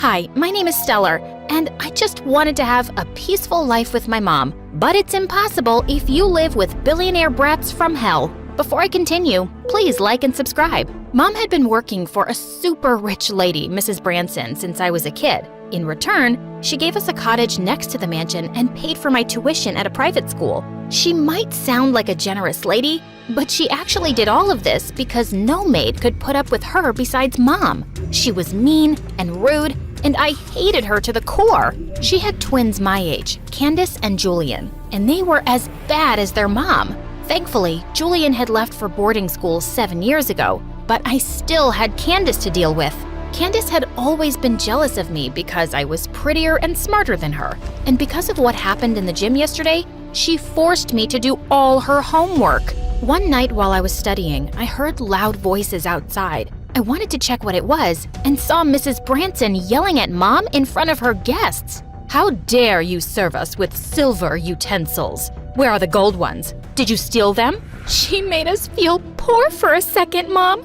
Hi, my name is Stellar, and I just wanted to have a peaceful life with my mom. But it's impossible if you live with billionaire brats from hell. Before I continue, please like and subscribe. Mom had been working for a super rich lady, Mrs. Branson, since I was a kid. In return, she gave us a cottage next to the mansion and paid for my tuition at a private school. She might sound like a generous lady, but she actually did all of this because no maid could put up with her besides Mom. She was mean and rude, and I hated her to the core. She had twins my age, Candace and Julian, and they were as bad as their mom. Thankfully, Julian had left for boarding school 7 years ago, but I still had Candace to deal with. Candace had always been jealous of me because I was prettier and smarter than her. And because of what happened in the gym yesterday, she forced me to do all her homework. One night while I was studying, I heard loud voices outside. I wanted to check what it was and saw Mrs. Branson yelling at Mom in front of her guests. "How dare you serve us with silver utensils? Where are the gold ones? Did you steal them?" She made us feel poor for a second, Mom.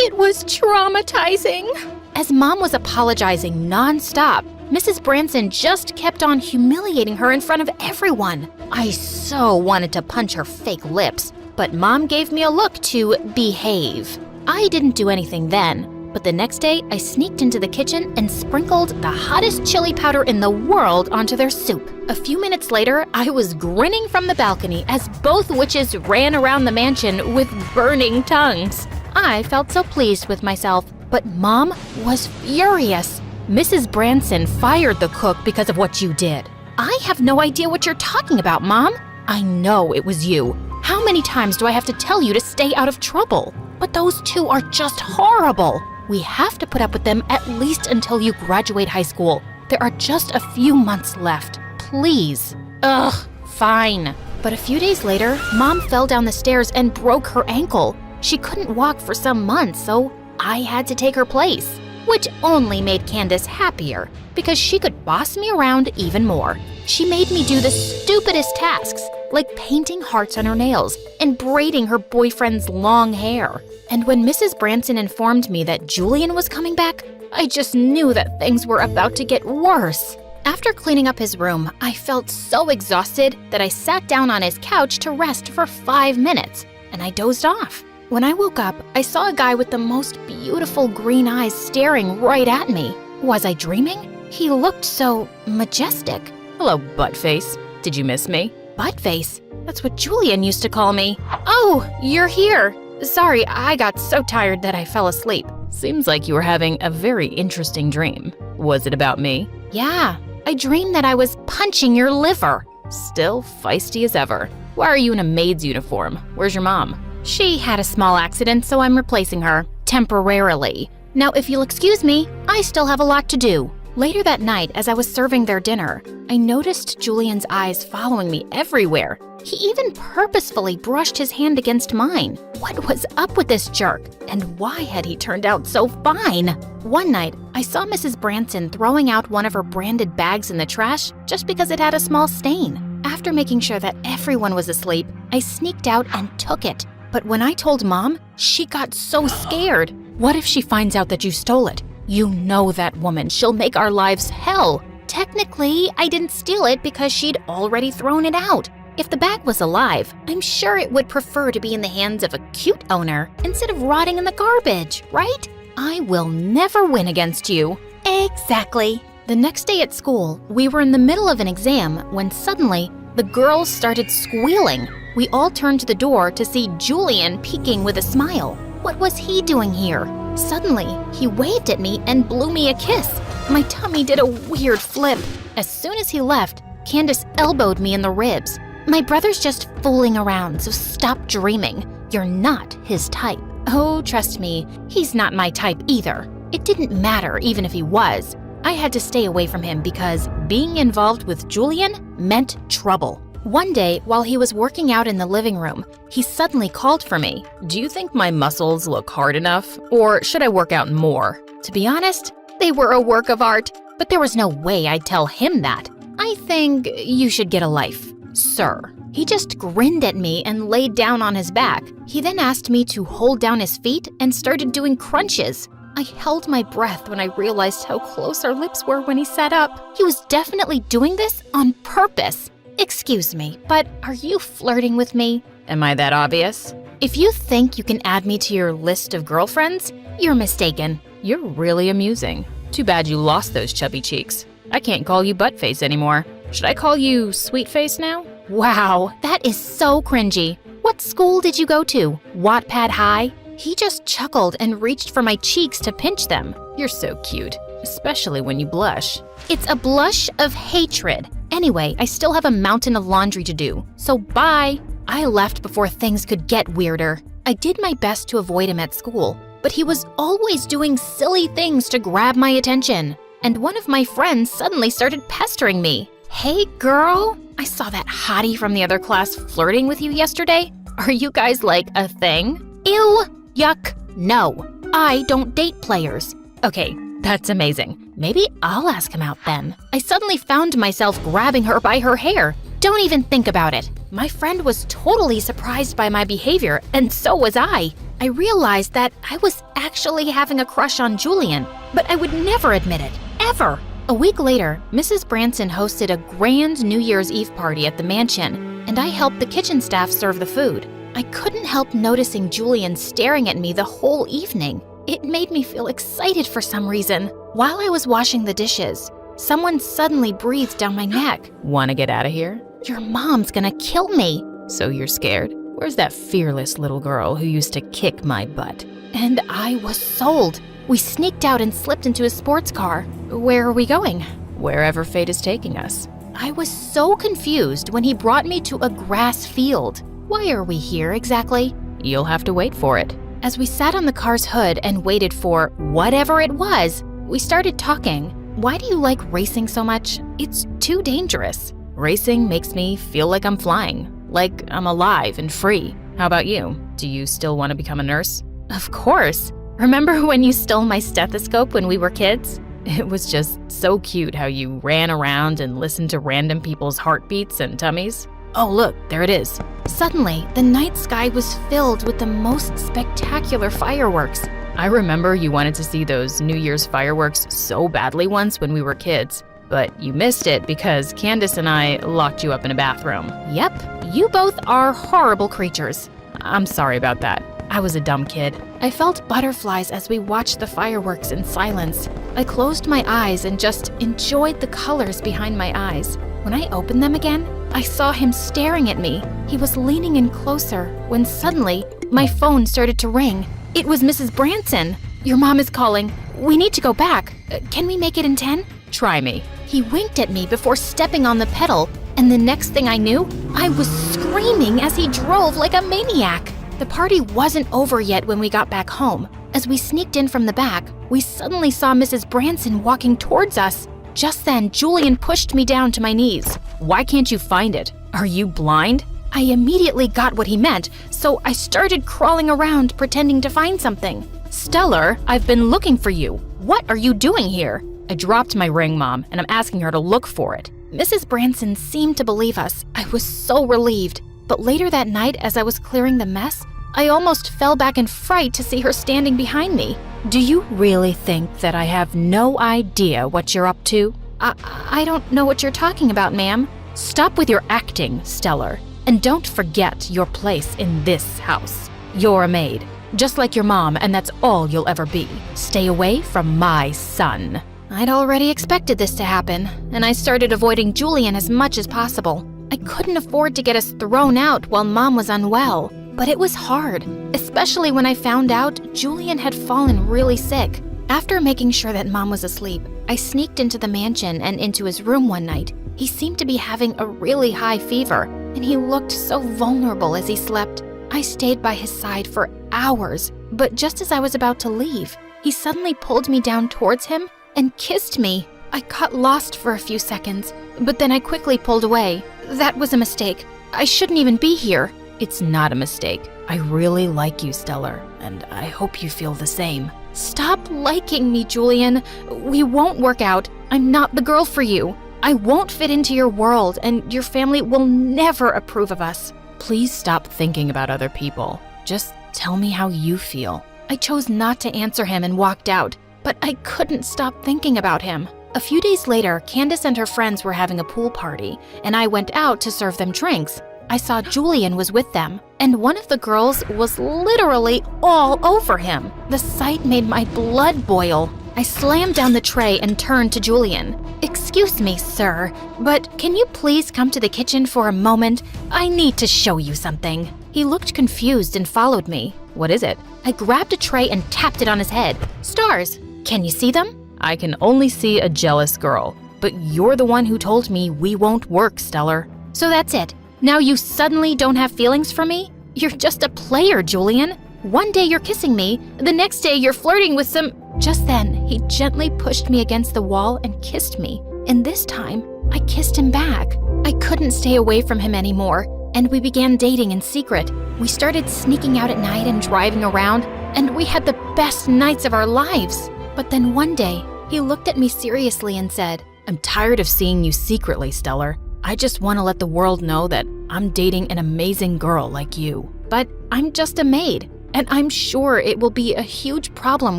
It was traumatizing. As Mom was apologizing nonstop, Mrs. Branson just kept on humiliating her in front of everyone. I so wanted to punch her fake lips, but Mom gave me a look to behave. I didn't do anything then, but the next day I sneaked into the kitchen and sprinkled the hottest chili powder in the world onto their soup. A few minutes later, I was grinning from the balcony as both witches ran around the mansion with burning tongues. I felt so pleased with myself, but Mom was furious. "Mrs. Branson fired the cook because of what you did." "I have no idea what you're talking about, Mom." "I know it was you. How many times do I have to tell you to stay out of trouble?" "But those two are just horrible. We have to put up with them at least until you graduate high school. There are just a few months left. Please." "Ugh, fine." But a few days later, Mom fell down the stairs and broke her ankle. She couldn't walk for some months, so I had to take her place, which only made Candace happier because she could boss me around even more. She made me do the stupidest tasks, like painting hearts on her nails and braiding her boyfriend's long hair. And when Mrs. Branson informed me that Julian was coming back, I just knew that things were about to get worse. After cleaning up his room, I felt so exhausted that I sat down on his couch to rest for 5 minutes, and I dozed off. When I woke up, I saw a guy with the most beautiful green eyes staring right at me. Was I dreaming? He looked so majestic. "Hello, Buttface. Did you miss me?" Buttface? That's what Julian used to call me. "Oh, you're here. Sorry, I got so tired that I fell asleep." "Seems like you were having a very interesting dream. Was it about me?" "Yeah, I dreamed that I was punching your liver." "Still feisty as ever. Why are you in a maid's uniform? Where's your mom?" "She had a small accident, so I'm replacing her, temporarily. Now, if you'll excuse me, I still have a lot to do." Later that night, as I was serving their dinner, I noticed Julian's eyes following me everywhere. He even purposefully brushed his hand against mine. What was up with this jerk? And why had he turned out so fine? One night, I saw Mrs. Branson throwing out one of her branded bags in the trash just because it had a small stain. After making sure that everyone was asleep, I sneaked out and took it. But when I told Mom, she got so scared. "What if she finds out that you stole it? You know that woman. She'll make our lives hell." Technically, I didn't steal it because she'd already thrown it out. If the bag was alive, I'm sure it would prefer to be in the hands of a cute owner instead of rotting in the garbage, right? I will never win against you. Exactly. The next day at school, we were in the middle of an exam when suddenly the girls started squealing. We all turned to the door to see Julian peeking with a smile. What was he doing here? Suddenly, he waved at me and blew me a kiss. My tummy did a weird flip. As soon as he left, Candace elbowed me in the ribs. "My brother's just fooling around, so stop dreaming. You're not his type." Oh, trust me, he's not my type either. It didn't matter even if he was. I had to stay away from him because being involved with Julian meant trouble. One day, while he was working out in the living room, he suddenly called for me. "Do you think my muscles look hard enough? Or should I work out more?" To be honest, they were a work of art, but there was no way I'd tell him that. "I think you should get a life, sir." He just grinned at me and laid down on his back. He then asked me to hold down his feet and started doing crunches. I held my breath when I realized how close our lips were when he sat up. He was definitely doing this on purpose. Excuse me, but are you flirting with me? Am I that obvious? If you think you can add me to your list of girlfriends, you're mistaken. You're really amusing. Too bad you lost those chubby cheeks. I can't call you buttface anymore. Should I call you sweetface now? Wow, that is so cringy. What school did you go to? Wattpad High? He just chuckled and reached for my cheeks to pinch them. You're so cute, especially when you blush. It's a blush of hatred. Anyway, I still have a mountain of laundry to do, so bye. I left before things could get weirder. I did my best to avoid him at school, but he was always doing silly things to grab my attention. And one of my friends suddenly started pestering me. Hey girl, I saw that hottie from the other class flirting with you yesterday. Are you guys like a thing? Ew, yuck, no. I don't date players. Okay, that's amazing. Maybe I'll ask him out then. I suddenly found myself grabbing her by her hair. Don't even think about it. My friend was totally surprised by my behavior, and so was I. I realized that I was actually having a crush on Julian, but I would never admit it, ever. A week later, Mrs. Branson hosted a grand New Year's Eve party at the mansion, and I helped the kitchen staff serve the food. I couldn't help noticing Julian staring at me the whole evening. It made me feel excited for some reason. While I was washing the dishes, someone suddenly breathed down my neck. Wanna get out of here? Your mom's gonna kill me. So you're scared? Where's that fearless little girl who used to kick my butt? And I was sold. We sneaked out and slipped into a sports car. Where are we going? Wherever fate is taking us. I was so confused when he brought me to a grass field. Why are we here exactly? You'll have to wait for it. As we sat on the car's hood and waited for whatever it was, we started talking. Why do you like racing so much? It's too dangerous. Racing makes me feel like I'm flying, like I'm alive and free. How about you? Do you still want to become a nurse? Of course. Remember when you stole my stethoscope when we were kids? It was just so cute how you ran around and listened to random people's heartbeats and tummies. Oh look, there it is. Suddenly, the night sky was filled with the most spectacular fireworks. I remember you wanted to see those New Year's fireworks so badly once when we were kids, but you missed it because Candace and I locked you up in a bathroom. Yep, you both are horrible creatures. I'm sorry about that. I was a dumb kid. I felt butterflies as we watched the fireworks in silence. I closed my eyes and just enjoyed the colors behind my eyes. When I opened them again, I saw him staring at me. He was leaning in closer when suddenly my phone started to ring. It was Mrs. Branson. Your mom is calling. We need to go back. Can we make it in 10? Try me. He winked at me before stepping on the pedal, and the next thing I knew, I was screaming as he drove like a maniac. The party wasn't over yet when we got back home. As we sneaked in from the back, we suddenly saw Mrs. Branson walking towards us. Just then, Julian pushed me down to my knees. Why can't you find it? Are you blind? I immediately got what he meant, so I started crawling around pretending to find something. Stellar, I've been looking for you. What are you doing here? I dropped my ring, Mom, and I'm asking her to look for it. Mrs. Branson seemed to believe us. I was so relieved. But later that night, as I was clearing the mess, I almost fell back in fright to see her standing behind me. Do you really think that I have no idea what you're up to? I don't know what you're talking about, ma'am. Stop with your acting, Stellar. And don't forget your place in this house. You're a maid, just like your mom, and that's all you'll ever be. Stay away from my son. I'd already expected this to happen, and I started avoiding Julian as much as possible. I couldn't afford to get us thrown out while Mom was unwell, but it was hard, especially when I found out Julian had fallen really sick. After making sure that Mom was asleep, I sneaked into the mansion and into his room one night. He seemed to be having a really high fever, and he looked so vulnerable as he slept. I stayed by his side for hours, but just as I was about to leave, he suddenly pulled me down towards him and kissed me. I got lost for a few seconds, but then I quickly pulled away. That was a mistake. I shouldn't even be here. It's not a mistake. I really like you, Stellar, and I hope you feel the same. Stop liking me, Julian. We won't work out. I'm not the girl for you. I won't fit into your world, and your family will never approve of us. Please stop thinking about other people. Just tell me how you feel. I chose not to answer him and walked out, but I couldn't stop thinking about him. A few days later, Candace and her friends were having a pool party, and I went out to serve them drinks. I saw Julian was with them, and one of the girls was literally all over him. The sight made my blood boil. I slammed down the tray and turned to Julian. "Excuse me, sir, but can you please come to the kitchen for a moment? I need to show you something." He looked confused and followed me. "What is it?" I grabbed a tray and tapped it on his head. "Stars. Can you see them?" "I can only see a jealous girl, but you're the one who told me we won't work, Stellar." "So that's it. Now you suddenly don't have feelings for me? You're just a player, Julian. One day you're kissing me, the next day you're flirting with some—" Just then, he gently pushed me against the wall and kissed me. And this time, I kissed him back. I couldn't stay away from him anymore, and we began dating in secret. We started sneaking out at night and driving around, and we had the best nights of our lives. But then one day, he looked at me seriously and said, "I'm tired of seeing you secretly, Stellar. I just want to let the world know that I'm dating an amazing girl like you. But I'm just a maid, and I'm sure it will be a huge problem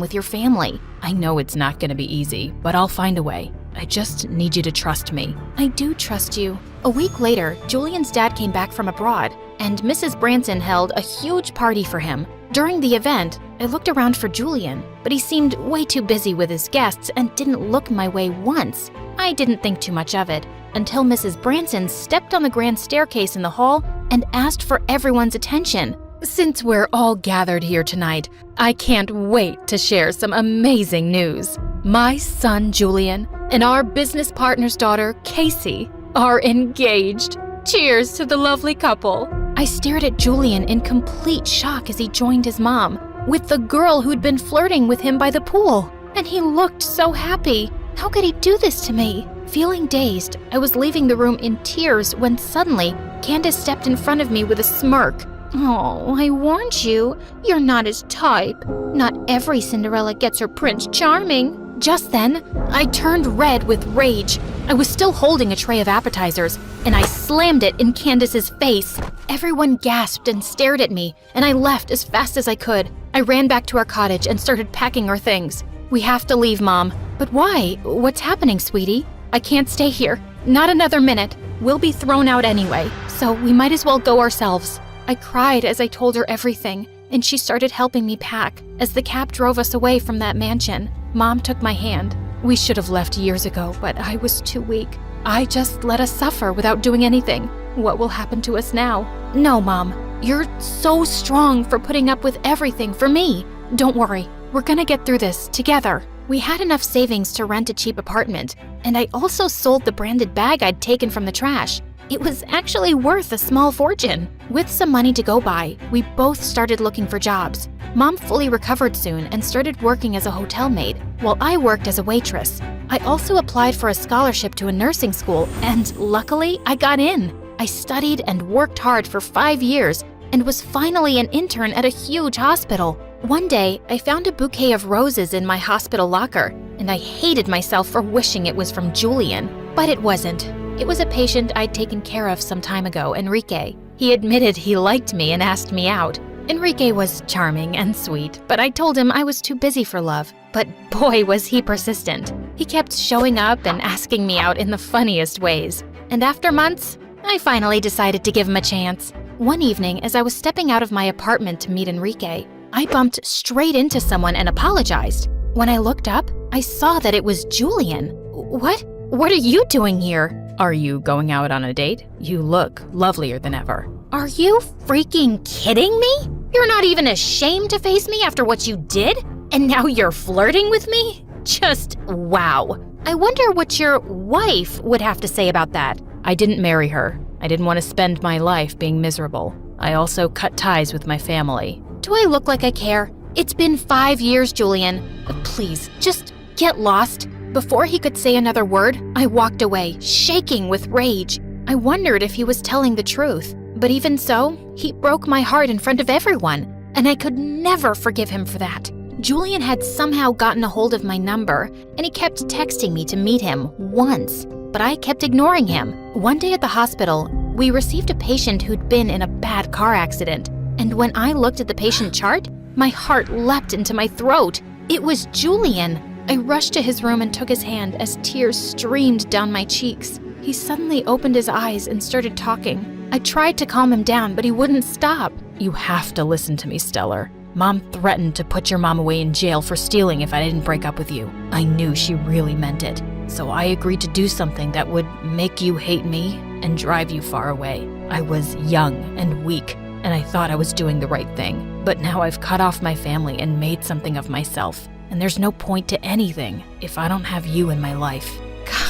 with your family. I know it's not going to be easy, but I'll find a way. I just need you to trust me." "I do trust you." A week later, Julian's dad came back from abroad, and Mrs. Branson held a huge party for him. During the event, I looked around for Julian, but he seemed way too busy with his guests and didn't look my way once. I didn't think too much of it until Mrs. Branson stepped on the grand staircase in the hall and asked for everyone's attention. "Since we're all gathered here tonight, I can't wait to share some amazing news. My son Julian and our business partner's daughter, Casey, are engaged. Cheers to the lovely couple." I stared at Julian in complete shock as he joined his mom with the girl who'd been flirting with him by the pool. And he looked so happy. How could he do this to me? Feeling dazed, I was leaving the room in tears when suddenly Candace stepped in front of me with a smirk. "Oh, I warned you. You're not his type. Not every Cinderella gets her Prince Charming." Just then, I turned red with rage. I was still holding a tray of appetizers, and I slammed it in Candace's face. Everyone gasped and stared at me, and I left as fast as I could. I ran back to our cottage and started packing our things. "We have to leave, Mom." "But why? What's happening, sweetie?" "I can't stay here. Not another minute. We'll be thrown out anyway, so we might as well go ourselves." I cried as I told her everything, and she started helping me pack. As the cab drove us away from that mansion, Mom took my hand. "We should have left years ago, but I was too weak. I just let us suffer without doing anything. What will happen to us now?" "No, Mom. You're so strong for putting up with everything for me. Don't worry. We're gonna get through this together." We had enough savings to rent a cheap apartment, and I also sold the branded bag I'd taken from the trash. It was actually worth a small fortune. With some money to go by, we both started looking for jobs. Mom fully recovered soon and started working as a hotel maid, while I worked as a waitress. I also applied for a scholarship to a nursing school, and luckily, I got in. I studied and worked hard for 5 years and was finally an intern at a huge hospital. One day, I found a bouquet of roses in my hospital locker, and I hated myself for wishing it was from Julian. But it wasn't. It was a patient I'd taken care of some time ago, Enrique. He admitted he liked me and asked me out. Enrique was charming and sweet, but I told him I was too busy for love. But boy, was he persistent. He kept showing up and asking me out in the funniest ways. And after months, I finally decided to give him a chance. One evening, as I was stepping out of my apartment to meet Enrique, I bumped straight into someone and apologized. When I looked up, I saw that it was Julian. "What? What are you doing here?" "Are you going out on a date? You look lovelier than ever." "Are you freaking kidding me? You're not even ashamed to face me after what you did? And now you're flirting with me? Just wow. I wonder what your wife would have to say about that." "I didn't marry her. I didn't want to spend my life being miserable. I also cut ties with my family." "Do I look like I care? It's been 5 years, Julian. Please, just get lost." Before he could say another word, I walked away, shaking with rage. I wondered if he was telling the truth. But even so, he broke my heart in front of everyone, and I could never forgive him for that. Julian had somehow gotten a hold of my number, and he kept texting me to meet him once. But I kept ignoring him. One day at the hospital, we received a patient who'd been in a bad car accident. And when I looked at the patient chart, My heart leapt into my throat. It was Julian. I rushed to his room and took his hand as tears streamed down my cheeks. He suddenly opened his eyes and started talking. I tried to calm him down, but he wouldn't stop. "You have to listen to me, Stellar. Mom threatened to put your mom away in jail for stealing if I didn't break up with you. I knew she really meant it. So I agreed to do something that would make you hate me and drive you far away. I was young and weak, and I thought I was doing the right thing. But now I've cut off my family and made something of myself. And there's no point to anything if I don't have you in my life."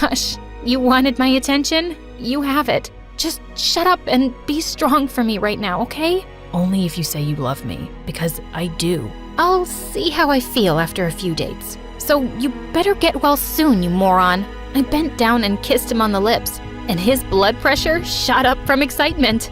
Gosh, you wanted my attention? You have it. Just shut up and be strong for me right now, okay? Only if you say you love me, because I do. I'll see how I feel after a few dates. So you better get well soon, you moron. I bent down and kissed him on the lips, and his blood pressure shot up from excitement.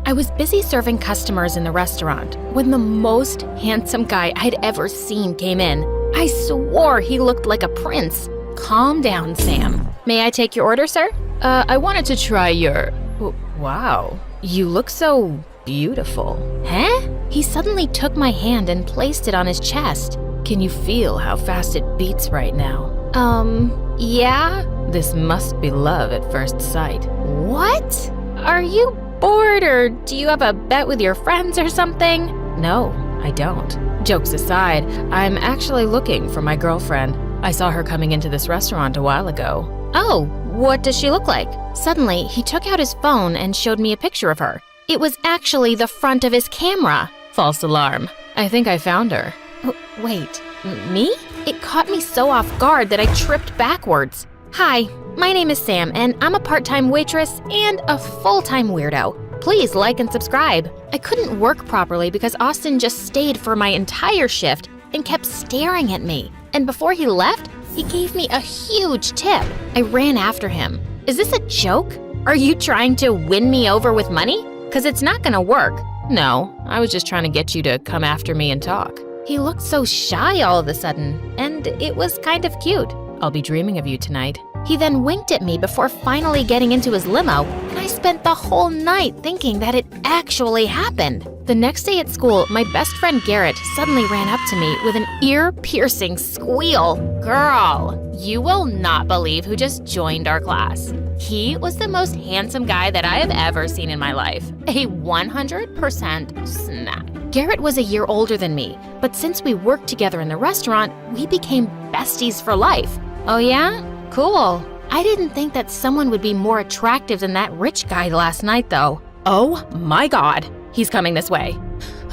I was busy serving customers in the restaurant when the most handsome guy I'd ever seen came in. I swore he looked like a prince. Calm down, Sam. May I take your order, sir? I wanted to try your... Wow, you look so beautiful. Huh? He suddenly took my hand and placed it on his chest. Can you feel how fast it beats right now? Yeah? This must be love at first sight. What? Are you bored, or do you have a bet with your friends or something? No, I don't. Jokes aside, I'm actually looking for my girlfriend. I saw her coming into this restaurant a while ago. Oh, what does she look like? Suddenly, he took out his phone and showed me a picture of her. It was actually the front of his camera. False alarm. I think I found her. Wait, me? It caught me so off guard that I tripped backwards. Hi, my name is Sam, and I'm a part-time waitress and a full-time weirdo. Please like and subscribe. I couldn't work properly because Austin just stayed for my entire shift and kept staring at me. And before he left, he gave me a huge tip. I ran after him. Is this a joke? Are you trying to win me over with money? 'Cause it's not gonna work. No, I was just trying to get you to come after me and talk. He looked so shy all of a sudden, and it was kind of cute. I'll be dreaming of you tonight. He then winked at me before finally getting into his limo, and I spent the whole night thinking that it actually happened. The next day at school, my best friend Garrett suddenly ran up to me with an ear-piercing squeal. Girl, you will not believe who just joined our class. He was the most handsome guy that I have ever seen in my life. A 100% snack. Garrett was a year older than me, but since we worked together in the restaurant, we became besties for life. Oh yeah? Cool. I didn't think that someone would be more attractive than that rich guy last night, though. Oh my God, he's coming this way.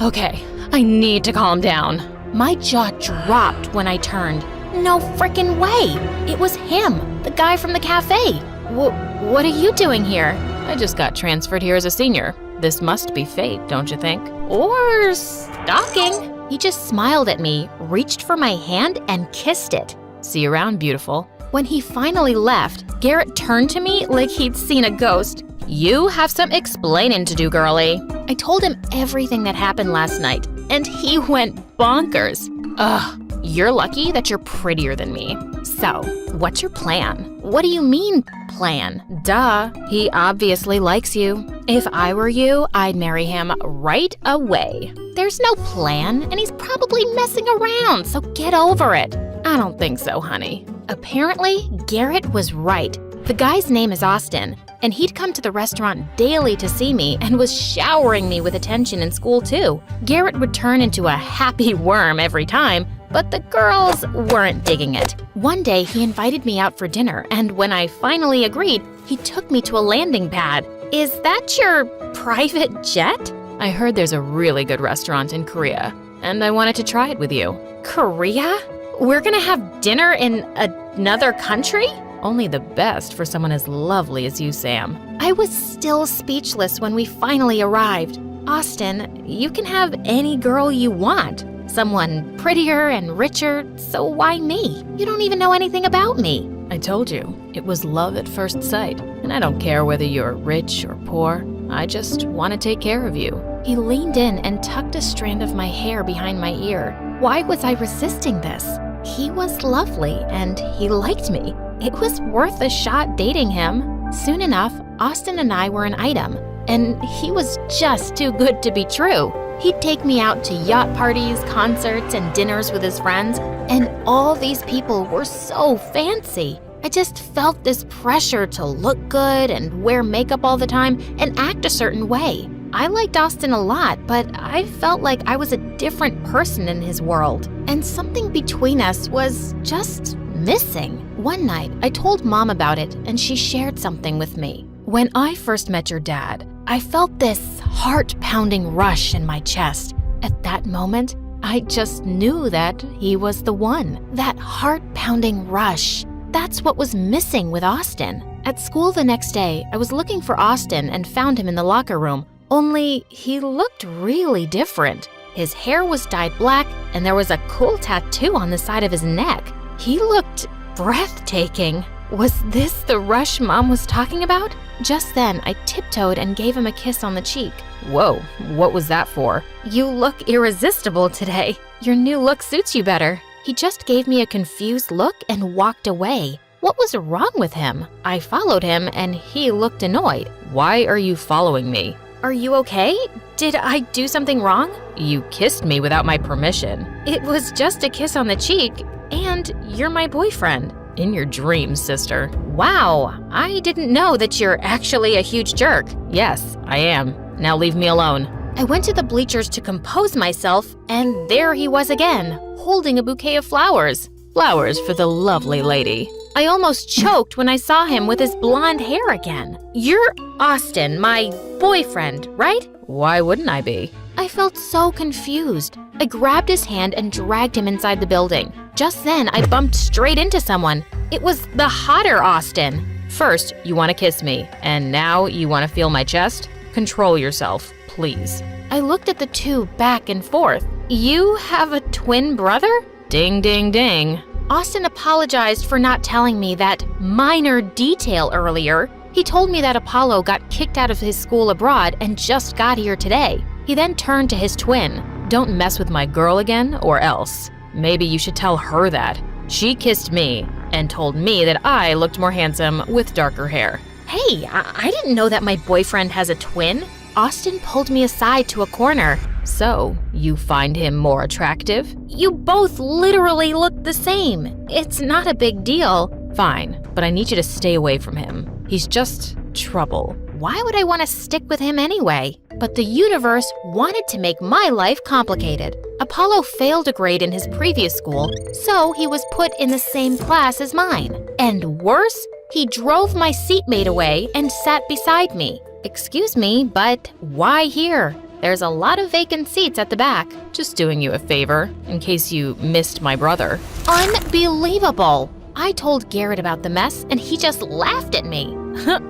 Okay, I need to calm down. My jaw dropped when I turned. No frickin' way! It was him, the guy from the cafe. What are you doing here? I just got transferred here as a senior. This must be fate, don't you think? Or stalking. He just smiled at me, reached for my hand, and kissed it. See you around, beautiful. When he finally left, Garrett turned to me like he'd seen a ghost. You have some explaining to do, girlie. I told him everything that happened last night, and he went bonkers. Ugh, you're lucky that you're prettier than me. So, what's your plan? What do you mean, plan? Duh, he obviously likes you. If I were you, I'd marry him right away. There's no plan, and he's probably messing around, so get over it. I don't think so, honey. Apparently, Garrett was right. The guy's name is Austin, and he'd come to the restaurant daily to see me and was showering me with attention in school too. Garrett would turn into a happy worm every time, but the girls weren't digging it. One day, he invited me out for dinner, and when I finally agreed, he took me to a landing pad. Is that your private jet? I heard there's a really good restaurant in Korea, and I wanted to try it with you. Korea? We're gonna have dinner in another country? Only the best for someone as lovely as you, Sam. I was still speechless when we finally arrived. Austin, you can have any girl you want. Someone prettier and richer, so why me? You don't even know anything about me. I told you, it was love at first sight. And I don't care whether you're rich or poor. I just want to take care of you. He leaned in and tucked a strand of my hair behind my ear. Why was I resisting this? He was lovely and he liked me. It was worth a shot dating him. Soon enough, Austin and I were an item, and he was just too good to be true. He'd take me out to yacht parties, concerts, and dinners with his friends, and all these people were so fancy. I just felt this pressure to look good and wear makeup all the time and act a certain way. I liked Austin a lot, but I felt like I was a different person in his world, and something between us was just missing. One night, I told Mom about it, and she shared something with me. When I first met your dad, I felt this heart-pounding rush in my chest. At that moment, I just knew that he was the one. That heart-pounding rush. That's what was missing with Austin. At school the next day, I was looking for Austin and found him in the locker room. Only he looked really different. His hair was dyed black, and there was a cool tattoo on the side of his neck. He looked breathtaking. Was this the rush Mom was talking about? Just then, I tiptoed and gave him a kiss on the cheek. Whoa, what was that for? You look irresistible today. Your new look suits you better. He just gave me a confused look and walked away. What was wrong with him? I followed him and he looked annoyed. Why are you following me? Are you okay? Did I do something wrong? You kissed me without my permission. It was just a kiss on the cheek, and you're my boyfriend. In your dreams, sister. Wow, I didn't know that you're actually a huge jerk. Yes, I am. Now leave me alone. I went to the bleachers to compose myself, and there he was again, holding a bouquet of flowers. Flowers for the lovely lady. I almost choked when I saw him with his blonde hair again. You're Austin, my boyfriend, right? Why wouldn't I be? I felt so confused. I grabbed his hand and dragged him inside the building. Just then, I bumped straight into someone. It was the hotter Austin. First, you want to kiss me, and now you want to feel my chest? Control yourself, please. I looked at the two back and forth. You have a twin brother? Ding, ding, ding. Austin apologized for not telling me that minor detail earlier. He told me that Apollo got kicked out of his school abroad and just got here today. He then turned to his twin. Don't mess with my girl again, or else. Maybe you should tell her that. She kissed me and told me that I looked more handsome with darker hair. Hey, I didn't know that my boyfriend has a twin. Austin pulled me aside to a corner. So, you find him more attractive? You both literally look the same. It's not a big deal. Fine, but I need you to stay away from him. He's just trouble. Why would I want to stick with him anyway? But the universe wanted to make my life complicated. Apollo failed a grade in his previous school, so he was put in the same class as mine. And worse, he drove my seatmate away and sat beside me. Excuse me, but why here? There's a lot of vacant seats at the back. Just doing you a favor, in case you missed my brother. Unbelievable! I told Garrett about the mess, and he just laughed at me.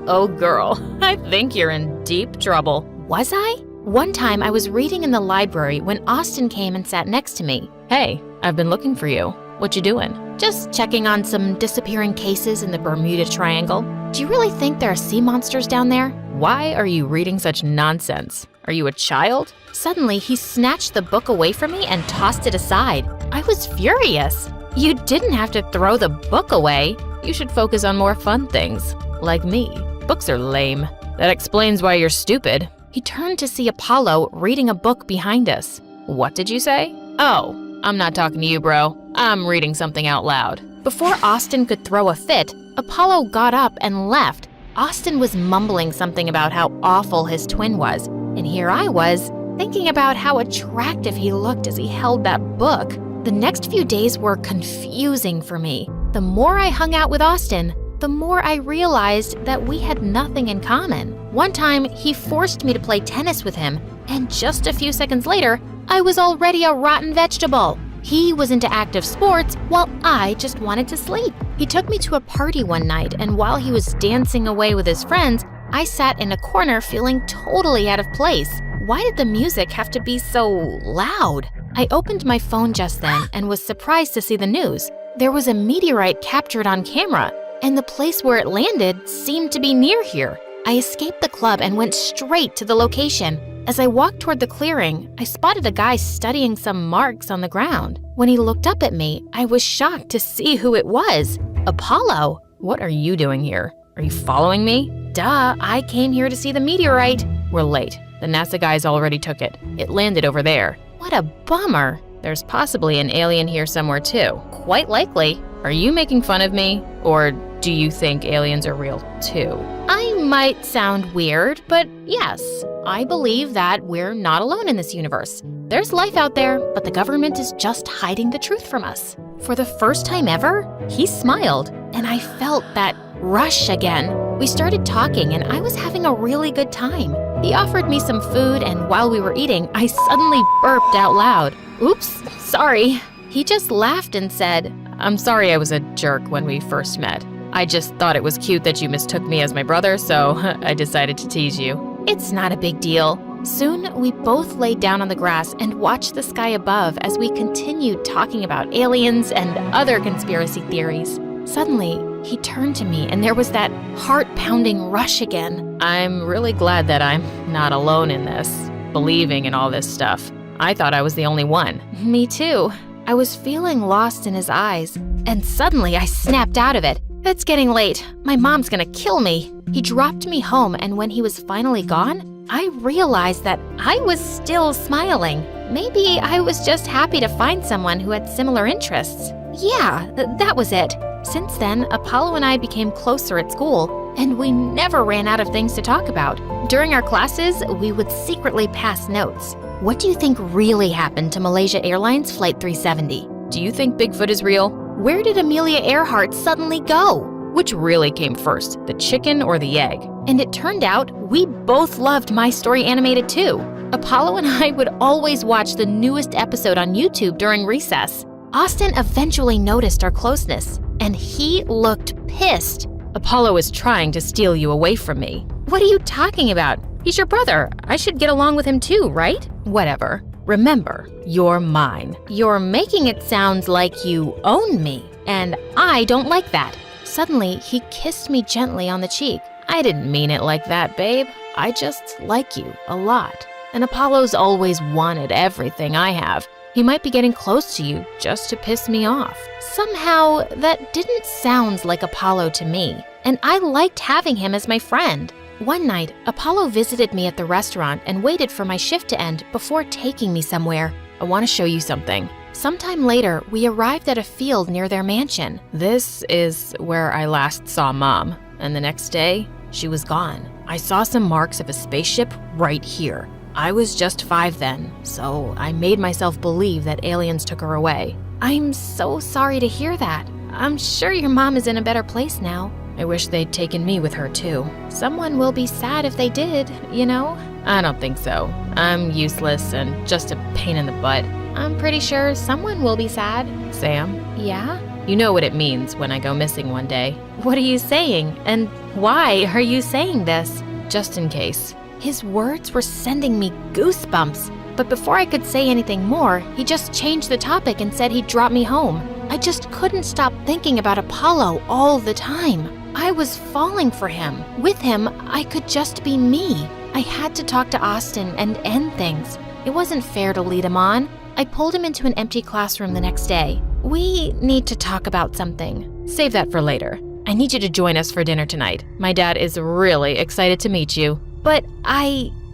Oh girl, I think you're in deep trouble. Was I? One time I was reading in the library when Austin came and sat next to me. Hey, I've been looking for you. What you doing? Just checking on some disappearing cases in the Bermuda Triangle. Do you really think there are sea monsters down there? Why are you reading such nonsense? Are you a child? Suddenly, he snatched the book away from me and tossed it aside. I was furious. You didn't have to throw the book away. You should focus on more fun things, like me. Books are lame. That explains why you're stupid. He turned to see Apollo reading a book behind us. What did you say? Oh, I'm not talking to you, bro. I'm reading something out loud. Before Austin could throw a fit, Apollo got up and left. Austin was mumbling something about how awful his twin was, and here I was, thinking about how attractive he looked as he held that book. The next few days were confusing for me. The more I hung out with Austin, the more I realized that we had nothing in common. One time, he forced me to play tennis with him, and just a few seconds later, I was already a rotten vegetable. He was into active sports while I just wanted to sleep. He took me to a party one night, and while he was dancing away with his friends, I sat in a corner feeling totally out of place. Why did the music have to be so loud? I opened my phone just then and was surprised to see the news. There was a meteorite captured on camera, and the place where it landed seemed to be near here. I escaped the club and went straight to the location. As I walked toward the clearing, I spotted a guy studying some marks on the ground. When he looked up at me, I was shocked to see who it was. Apollo! What are you doing here? Are you following me? Duh, I came here to see the meteorite. We're late. The NASA guys already took it. It landed over there. What a bummer. There's possibly an alien here somewhere too. Quite likely. Are you making fun of me? Or do you think aliens are real too? I might sound weird, but yes, I believe that we're not alone in this universe. There's life out there, but the government is just hiding the truth from us. For the first time ever, he smiled, and I felt that rush again. We started talking, and I was having a really good time. He offered me some food, and while we were eating, I suddenly burped out loud. Oops, sorry. He just laughed and said, I'm sorry I was a jerk when we first met. I just thought it was cute that you mistook me as my brother, so I decided to tease you. It's not a big deal. Soon, we both laid down on the grass and watched the sky above as we continued talking about aliens and other conspiracy theories. Suddenly, he turned to me and there was that heart-pounding rush again. I'm really glad that I'm not alone in this, believing in all this stuff. I thought I was the only one. Me too. I was feeling lost in his eyes, and suddenly I snapped out of it. It's getting late. My mom's gonna kill me. He dropped me home, and when he was finally gone, I realized that I was still smiling. Maybe I was just happy to find someone who had similar interests. Yeah, that was it. Since then, Apollo and I became closer at school, and we never ran out of things to talk about. During our classes, we would secretly pass notes. What do you think really happened to Malaysia Airlines Flight 370? Do you think Bigfoot is real? Where did Amelia Earhart suddenly go? Which really came first, the chicken or the egg? And it turned out we both loved My Story Animated too. Apollo and I would always watch the newest episode on YouTube during recess. Austin eventually noticed our closeness, and he looked pissed. Apollo is trying to steal you away from me. What are you talking about? He's your brother. I should get along with him too, right? Whatever. Remember, you're mine. You're making it sound like you own me, and I don't like that. Suddenly, he kissed me gently on the cheek. I didn't mean it like that, babe. I just like you a lot. And Apollo's always wanted everything I have. He might be getting close to you just to piss me off. Somehow, that didn't sound like Apollo to me, and I liked having him as my friend. One night, Apollo visited me at the restaurant and waited for my shift to end before taking me somewhere. I want to show you something. Sometime later, we arrived at a field near their mansion. This is where I last saw Mom, and the next day, she was gone. I saw some marks of a spaceship right here. I was just 5 then, so I made myself believe that aliens took her away. I'm so sorry to hear that. I'm sure your mom is in a better place now. I wish they'd taken me with her too. Someone will be sad if they did, you know? I don't think so. I'm useless and just a pain in the butt. I'm pretty sure someone will be sad. Sam? Yeah? You know what it means when I go missing one day. What are you saying? And why are you saying this? Just in case. His words were sending me goosebumps. But before I could say anything more, he just changed the topic and said he'd drop me home. I just couldn't stop thinking about Apollo all the time. I was falling for him. With him, I could just be me. I had to talk to Austin and end things. It wasn't fair to lead him on. I pulled him into an empty classroom the next day. We need to talk about something. Save that for later. I need you to join us for dinner tonight. My dad is really excited to meet you. But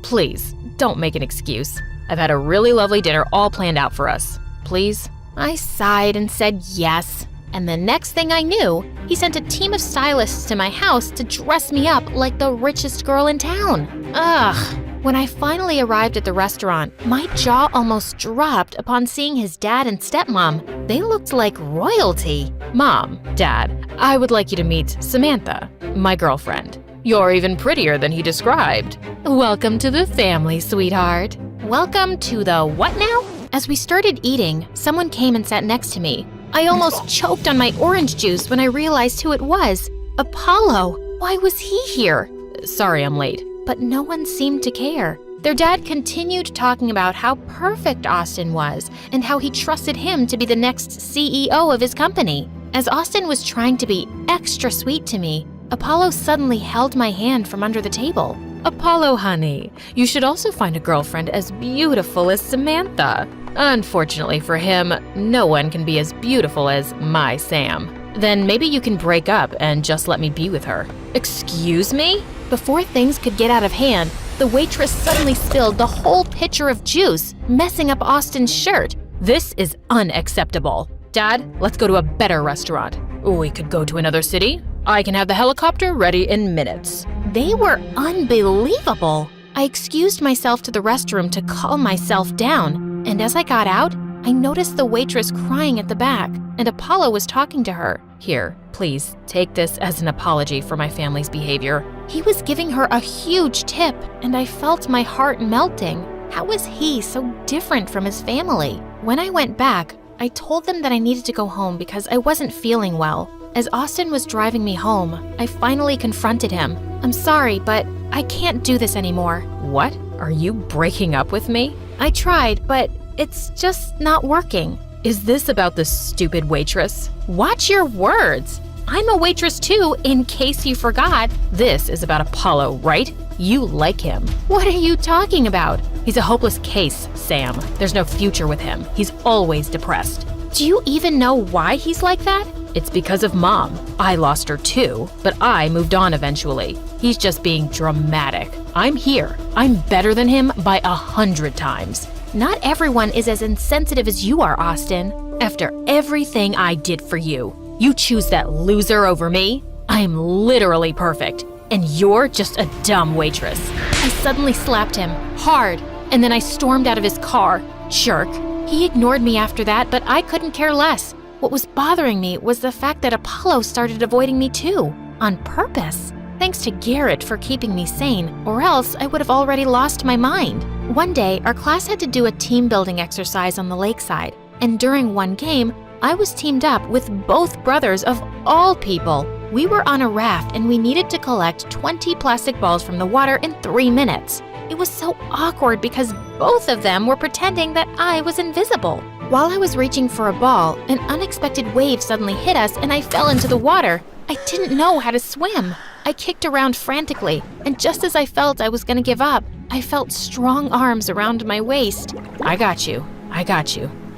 Please, don't make an excuse. I've had a really lovely dinner all planned out for us. Please? I sighed and said yes. And the next thing I knew, he sent a team of stylists to my house to dress me up like the richest girl in town. Ugh. When I finally arrived at the restaurant, my jaw almost dropped upon seeing his dad and stepmom. They looked like royalty. Mom, Dad, I would like you to meet Samantha, my girlfriend. You're even prettier than he described. Welcome to the family, sweetheart. Welcome to the what now? As we started eating, someone came and sat next to me. I almost choked on my orange juice when I realized who it was. Apollo. Why was he here? Sorry I'm late. But no one seemed to care. Their dad continued talking about how perfect Austin was and how he trusted him to be the next CEO of his company. As Austin was trying to be extra sweet to me, Apollo suddenly held my hand from under the table. Apollo, honey, you should also find a girlfriend as beautiful as Samantha. Unfortunately for him, no one can be as beautiful as my Sam. Then maybe you can break up and just let me be with her. Excuse me? Before things could get out of hand, the waitress suddenly spilled the whole pitcher of juice, messing up Austin's shirt. This is unacceptable. Dad, let's go to a better restaurant. We could go to another city. I can have the helicopter ready in minutes. They were unbelievable. I excused myself to the restroom to calm myself down, and as I got out, I noticed the waitress crying at the back, and Apollo was talking to her. Here, please, take this as an apology for my family's behavior. He was giving her a huge tip, and I felt my heart melting. How was he so different from his family? When I went back, I told them that I needed to go home because I wasn't feeling well. As Austin was driving me home, I finally confronted him. I'm sorry, but I can't do this anymore. What? Are you breaking up with me? I tried, but it's just not working. Is this about the stupid waitress? Watch your words. I'm a waitress too, in case you forgot. This is about Apollo, right? You like him. What are you talking about? He's a hopeless case, Sam. There's no future with him. He's always depressed. Do you even know why he's like that? It's because of Mom. I lost her too, but I moved on eventually. He's just being dramatic. I'm here. I'm better than him by 100 times. Not everyone is as insensitive as you are, Austin. After everything I did for you, you choose that loser over me? I'm literally perfect, and you're just a dumb waitress. I suddenly slapped him, hard, and then I stormed out of his car. Jerk. He ignored me after that, but I couldn't care less. What was bothering me was the fact that Apollo started avoiding me too, on purpose. Thanks to Garrett for keeping me sane, or else I would have already lost my mind. One day, our class had to do a team building exercise on the lakeside, and during one game, I was teamed up with both brothers of all people. We were on a raft and we needed to collect 20 plastic balls from the water in 3 minutes. It was so awkward because both of them were pretending that I was invisible. While I was reaching for a ball, an unexpected wave suddenly hit us and I fell into the water. I didn't know how to swim. I kicked around frantically, and just as I felt I was gonna give up, I felt strong arms around my waist. I got you.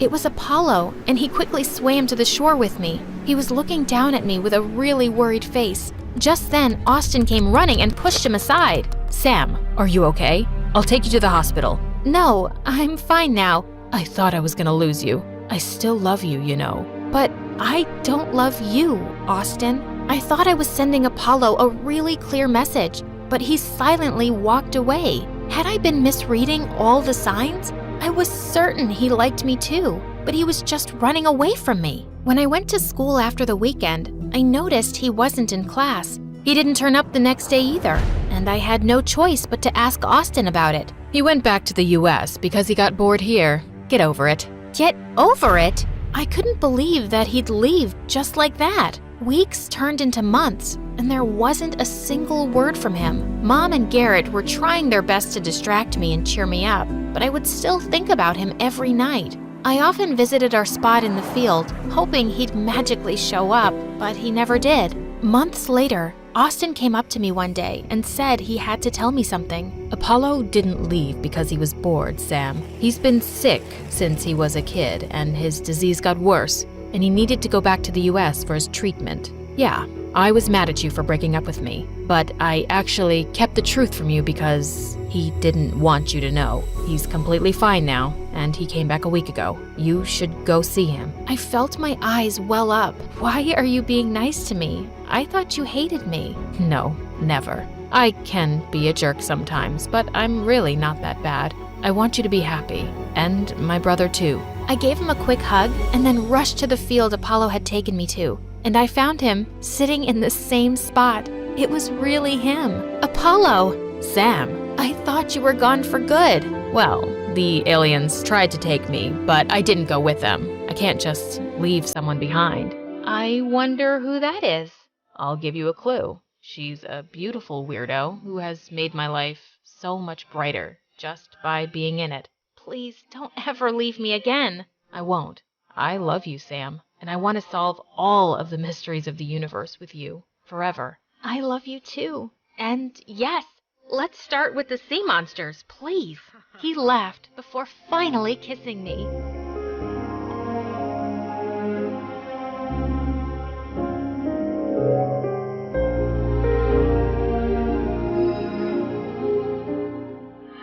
It was Apollo, and he quickly swam to the shore with me. He was looking down at me with a really worried face. Just then, Austin came running and pushed him aside. Sam, are you okay? I'll take you to the hospital. No, I'm fine now. I thought I was gonna lose you. I still love you, you know. But I don't love you, Austin. I thought I was sending Apollo a really clear message, but he silently walked away. Had I been misreading all the signs? I was certain he liked me too, but he was just running away from me. When I went to school after the weekend, I noticed he wasn't in class. He didn't turn up the next day either, and I had no choice but to ask Austin about it. He went back to the US because he got bored here. Get over it. Get over it? I couldn't believe that he'd leave just like that. Weeks turned into months, and there wasn't a single word from him. Mom and Garrett were trying their best to distract me and cheer me up, but I would still think about him every night. I often visited our spot in the field, hoping he'd magically show up, but he never did. Months later, Austin came up to me one day and said he had to tell me something. Apollo didn't leave because he was bored, Sam. He's been sick since he was a kid, and his disease got worse, and he needed to go back to the US for his treatment. Yeah, I was mad at you for breaking up with me, but I actually kept the truth from you because he didn't want you to know. He's completely fine now, and he came back a week ago. You should go see him. I felt my eyes well up. Why are you being nice to me? I thought you hated me. No, never. I can be a jerk sometimes, but I'm really not that bad. I want you to be happy, and my brother too. I gave him a quick hug and then rushed to the field Apollo had taken me to, and I found him sitting in the same spot. It was really him. Apollo! Sam, I thought you were gone for good. Well, the aliens tried to take me, but I didn't go with them. I can't just leave someone behind. I wonder who that is. I'll give you a clue. She's a beautiful weirdo who has made my life so much brighter just by being in it. Please don't ever leave me again. I won't. I love you, Sam, and I want to solve all of the mysteries of the universe with you forever. I love you too. And yes, let's start with the sea monsters, please. He laughed before finally kissing me.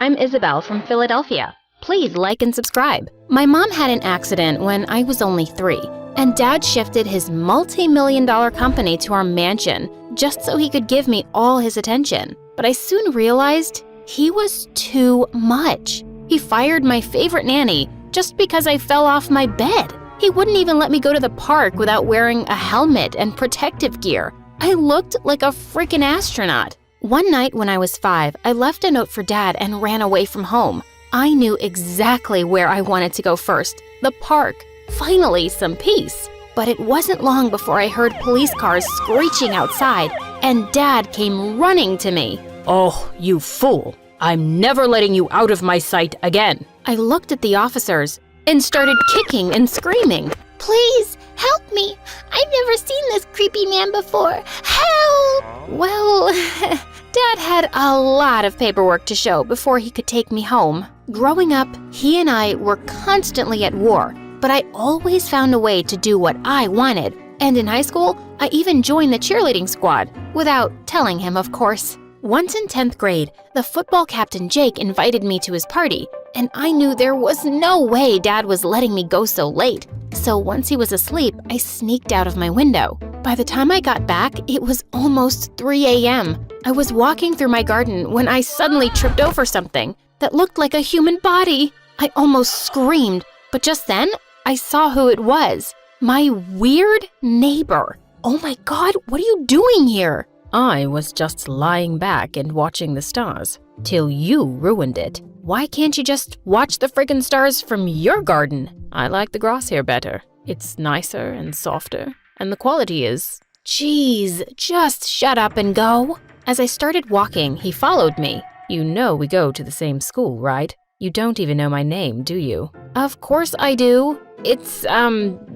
I'm Isabel from Philadelphia. Please like and subscribe. My mom had an accident when I was only 3, and Dad shifted his multi-million-dollar company to our mansion just so he could give me all his attention. But I soon realized he was too much. He fired my favorite nanny just because I fell off my bed. He wouldn't even let me go to the park without wearing a helmet and protective gear. I looked like a freaking astronaut. One night when I was 5, I left a note for Dad and ran away from home. I knew exactly where I wanted to go first, the park. Finally, some peace. But it wasn't long before I heard police cars screeching outside, and Dad came running to me. Oh, you fool. I'm never letting you out of my sight again. I looked at the officers and started kicking and screaming. Please, help me. I've never seen this creepy man before. Help! Well, Dad had a lot of paperwork to show before he could take me home. Growing up, he and I were constantly at war, but I always found a way to do what I wanted. And in high school, I even joined the cheerleading squad, without telling him, of course. Once in 10th grade, the football captain Jake invited me to his party, and I knew there was no way Dad was letting me go so late. So once he was asleep, I sneaked out of my window. By the time I got back, it was almost 3 a.m. I was walking through my garden when I suddenly tripped over something that looked like a human body. I almost screamed, but just then, I saw who it was. My weird neighbor. Oh my God, what are you doing here? I was just lying back and watching the stars, till you ruined it. Why can't you just watch the friggin' stars from your garden? I like the grass here better. It's nicer and softer, and the quality is… Jeez, just shut up and go. As I started walking, he followed me. You know we go to the same school, right? You don't even know my name, do you? Of course I do. It's,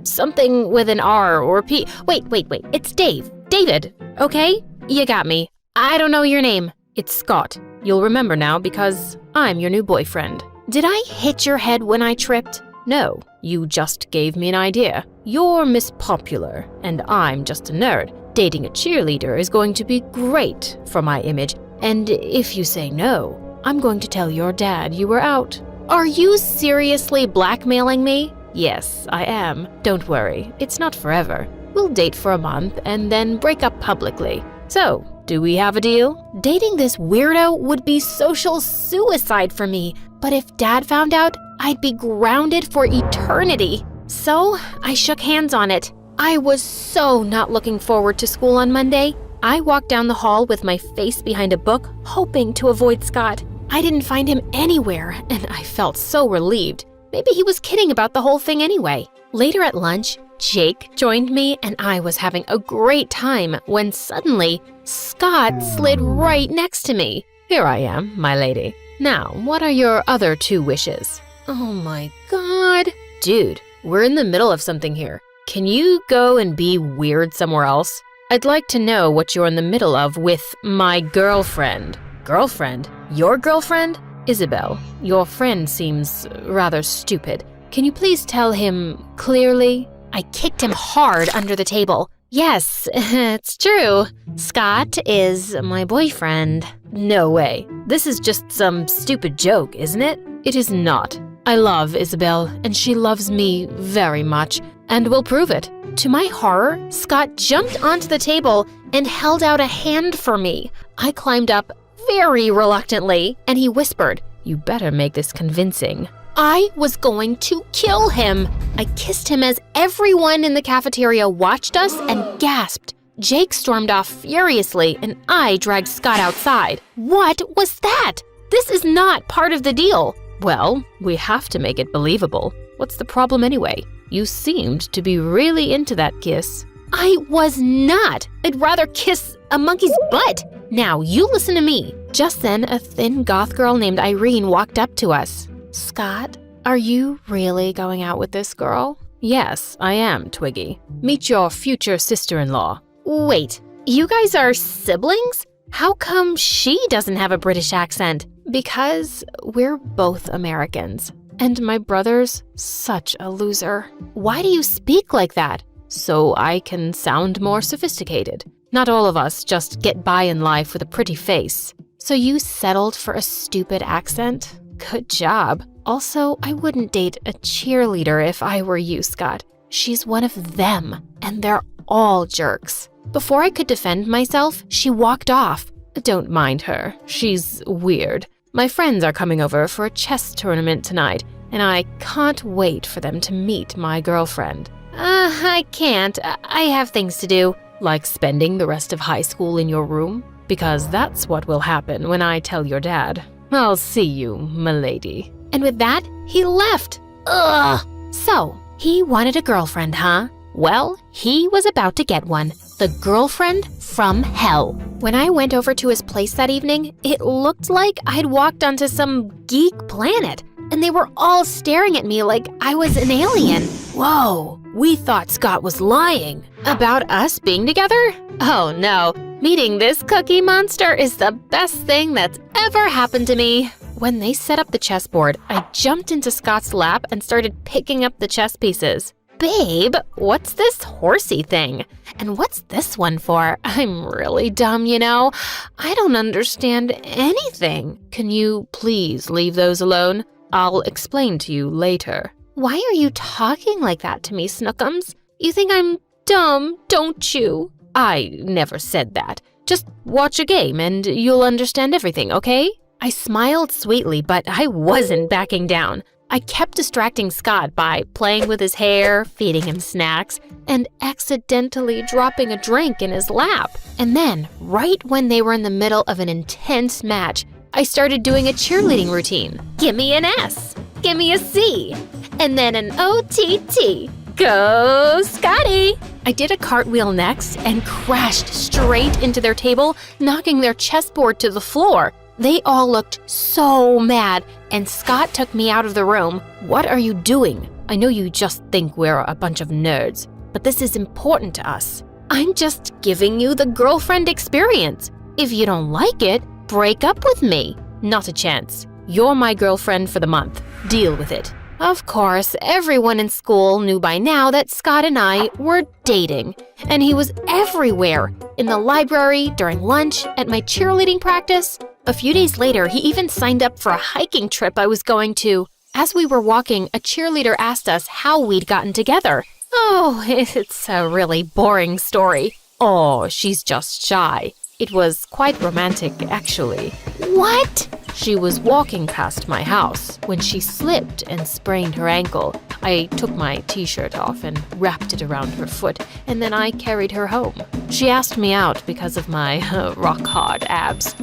something with an R or P. Wait. It's Dave. David, okay? You got me. I don't know your name. It's Scott. You'll remember now because I'm your new boyfriend. Did I hit your head when I tripped? No, you just gave me an idea. You're Miss Popular, and I'm just a nerd. Dating a cheerleader is going to be great for my image, and if you say no, I'm going to tell your dad you were out. Are you seriously blackmailing me? Yes, I am. Don't worry, it's not forever. We'll date for a month and then break up publicly. So, do we have a deal? Dating this weirdo would be social suicide for me, but if Dad found out, I'd be grounded for eternity. So, I shook hands on it. I was so not looking forward to school on Monday. I walked down the hall with my face behind a book, hoping to avoid Scott. I didn't find him anywhere, and I felt so relieved. Maybe he was kidding about the whole thing anyway. Later at lunch, Jake joined me, and I was having a great time when suddenly Scott slid right next to me. Here I am, my lady. Now, what are your other 2 wishes? Oh my God. Dude, we're in the middle of something here. Can you go and be weird somewhere else? I'd like to know what you're in the middle of with my girlfriend. Girlfriend? Your girlfriend? Isabel, your friend seems rather stupid. Can you please tell him clearly? I kicked him hard under the table. Yes, it's true. Scott is my boyfriend. No way. This is just some stupid joke, isn't it? It is not. I love Isabel, and she loves me very much, and will prove it. To my horror, Scott jumped onto the table and held out a hand for me. I climbed up very reluctantly, and he whispered, "You better make this convincing." I was going to kill him. I kissed him as everyone in the cafeteria watched us and gasped. Jake stormed off furiously, and I dragged Scott outside. What was that? This is not part of the deal. Well, we have to make it believable. What's the problem anyway? You seemed to be really into that kiss. I was not. I'd rather kiss a monkey's butt. Now, you listen to me. Just then, a thin goth girl named Irene walked up to us. Scott, are you really going out with this girl? Yes, I am, Twiggy. Meet your future sister-in-law. Wait, you guys are siblings? How come she doesn't have a British accent? Because we're both Americans. And my brother's such a loser. Why do you speak like that? So I can sound more sophisticated. Not all of us just get by in life with a pretty face. So you settled for a stupid accent? Good job. Also, I wouldn't date a cheerleader if I were you, Scott. She's one of them, and they're all jerks. Before I could defend myself, she walked off. Don't mind her. She's weird. My friends are coming over for a chess tournament tonight, and I can't wait for them to meet my girlfriend. I can't. I have things to do. Like spending the rest of high school in your room? Because that's what will happen when I tell your dad. I'll see you, m'lady. And with that, he left. Ugh! So, he wanted a girlfriend, huh? Well, he was about to get one. The girlfriend from hell. When I went over to his place that evening, it looked like I'd walked onto some geek planet, and they were all staring at me like I was an alien. Whoa, we thought Scott was lying. About us being together? Oh no, meeting this cookie monster is the best thing that's ever happened to me. When they set up the chessboard, I jumped into Scott's lap and started picking up the chess pieces. Babe, what's this horsey thing? And what's this one for? I'm really dumb, you know? I don't understand anything. Can you please leave those alone? I'll explain to you later. Why are you talking like that to me, Snookums? You think I'm dumb, don't you? I never said that. Just watch a game and you'll understand everything, okay? I smiled sweetly, but I wasn't backing down. I kept distracting Scott by playing with his hair, feeding him snacks, and accidentally dropping a drink in his lap. And then, right when they were in the middle of an intense match, I started doing a cheerleading routine. Give me an S, give me a C, and then an OTT. Go, Scotty! I did a cartwheel next and crashed straight into their table, knocking their chessboard to the floor. They all looked so mad, and Scott took me out of the room. What are you doing? I know you just think we're a bunch of nerds, but this is important to us. I'm just giving you the girlfriend experience. If you don't like it, break up with me. Not a chance. You're my girlfriend for the month. Deal with it. Of course, everyone in school knew by now that Scott and I were dating, and he was everywhere, in the library, during lunch, at my cheerleading practice. A few days later, he even signed up for a hiking trip I was going to. As we were walking, a cheerleader asked us how we'd gotten together. Oh, it's a really boring story. Oh, she's just shy. It was quite romantic, actually. What? She was walking past my house when she slipped and sprained her ankle. I took my t-shirt off and wrapped it around her foot, and then I carried her home. She asked me out because of my rock-hard abs.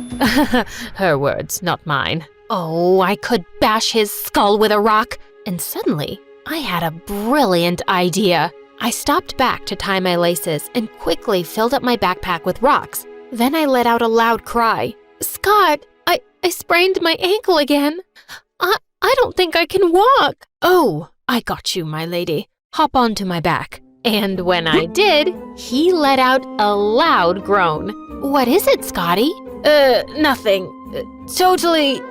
Her words, not mine. Oh, I could bash his skull with a rock. And suddenly, I had a brilliant idea. I stopped back to tie my laces and quickly filled up my backpack with rocks. Then I let out a loud cry. Scott, I sprained my ankle again. I don't think I can walk. Oh, I got you, my lady. Hop onto my back. And when I did, he let out a loud groan. What is it, Scotty? Nothing. Totally,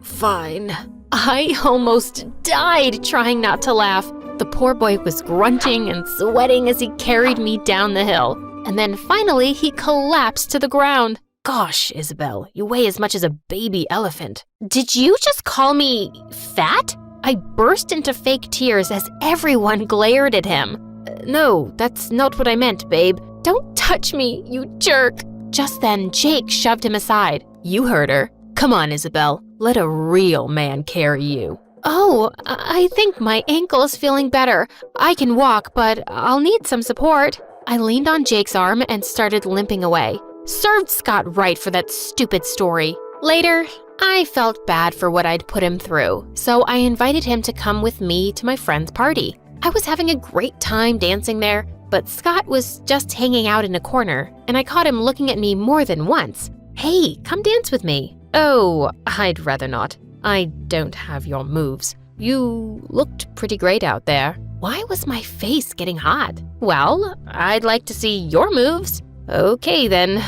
fine. I almost died trying not to laugh. The poor boy was grunting and sweating as he carried me down the hill. And then finally, he collapsed to the ground. Gosh, Isabel, you weigh as much as a baby elephant. Did you just call me fat? I burst into fake tears as everyone glared at him. No, that's not what I meant, babe. Don't touch me, you jerk. Just then, Jake shoved him aside. You heard her. Come on, Isabel. Let a real man carry you. Oh, I think my ankle is feeling better. I can walk, but I'll need some support. I leaned on Jake's arm and started limping away. Served Scott right for that stupid story. Later, I felt bad for what I'd put him through, so I invited him to come with me to my friend's party. I was having a great time dancing there, but Scott was just hanging out in a corner, and I caught him looking at me more than once. Hey, come dance with me. Oh, I'd rather not. I don't have your moves. You looked pretty great out there. Why was my face getting hot? Well, I'd like to see your moves. Okay then,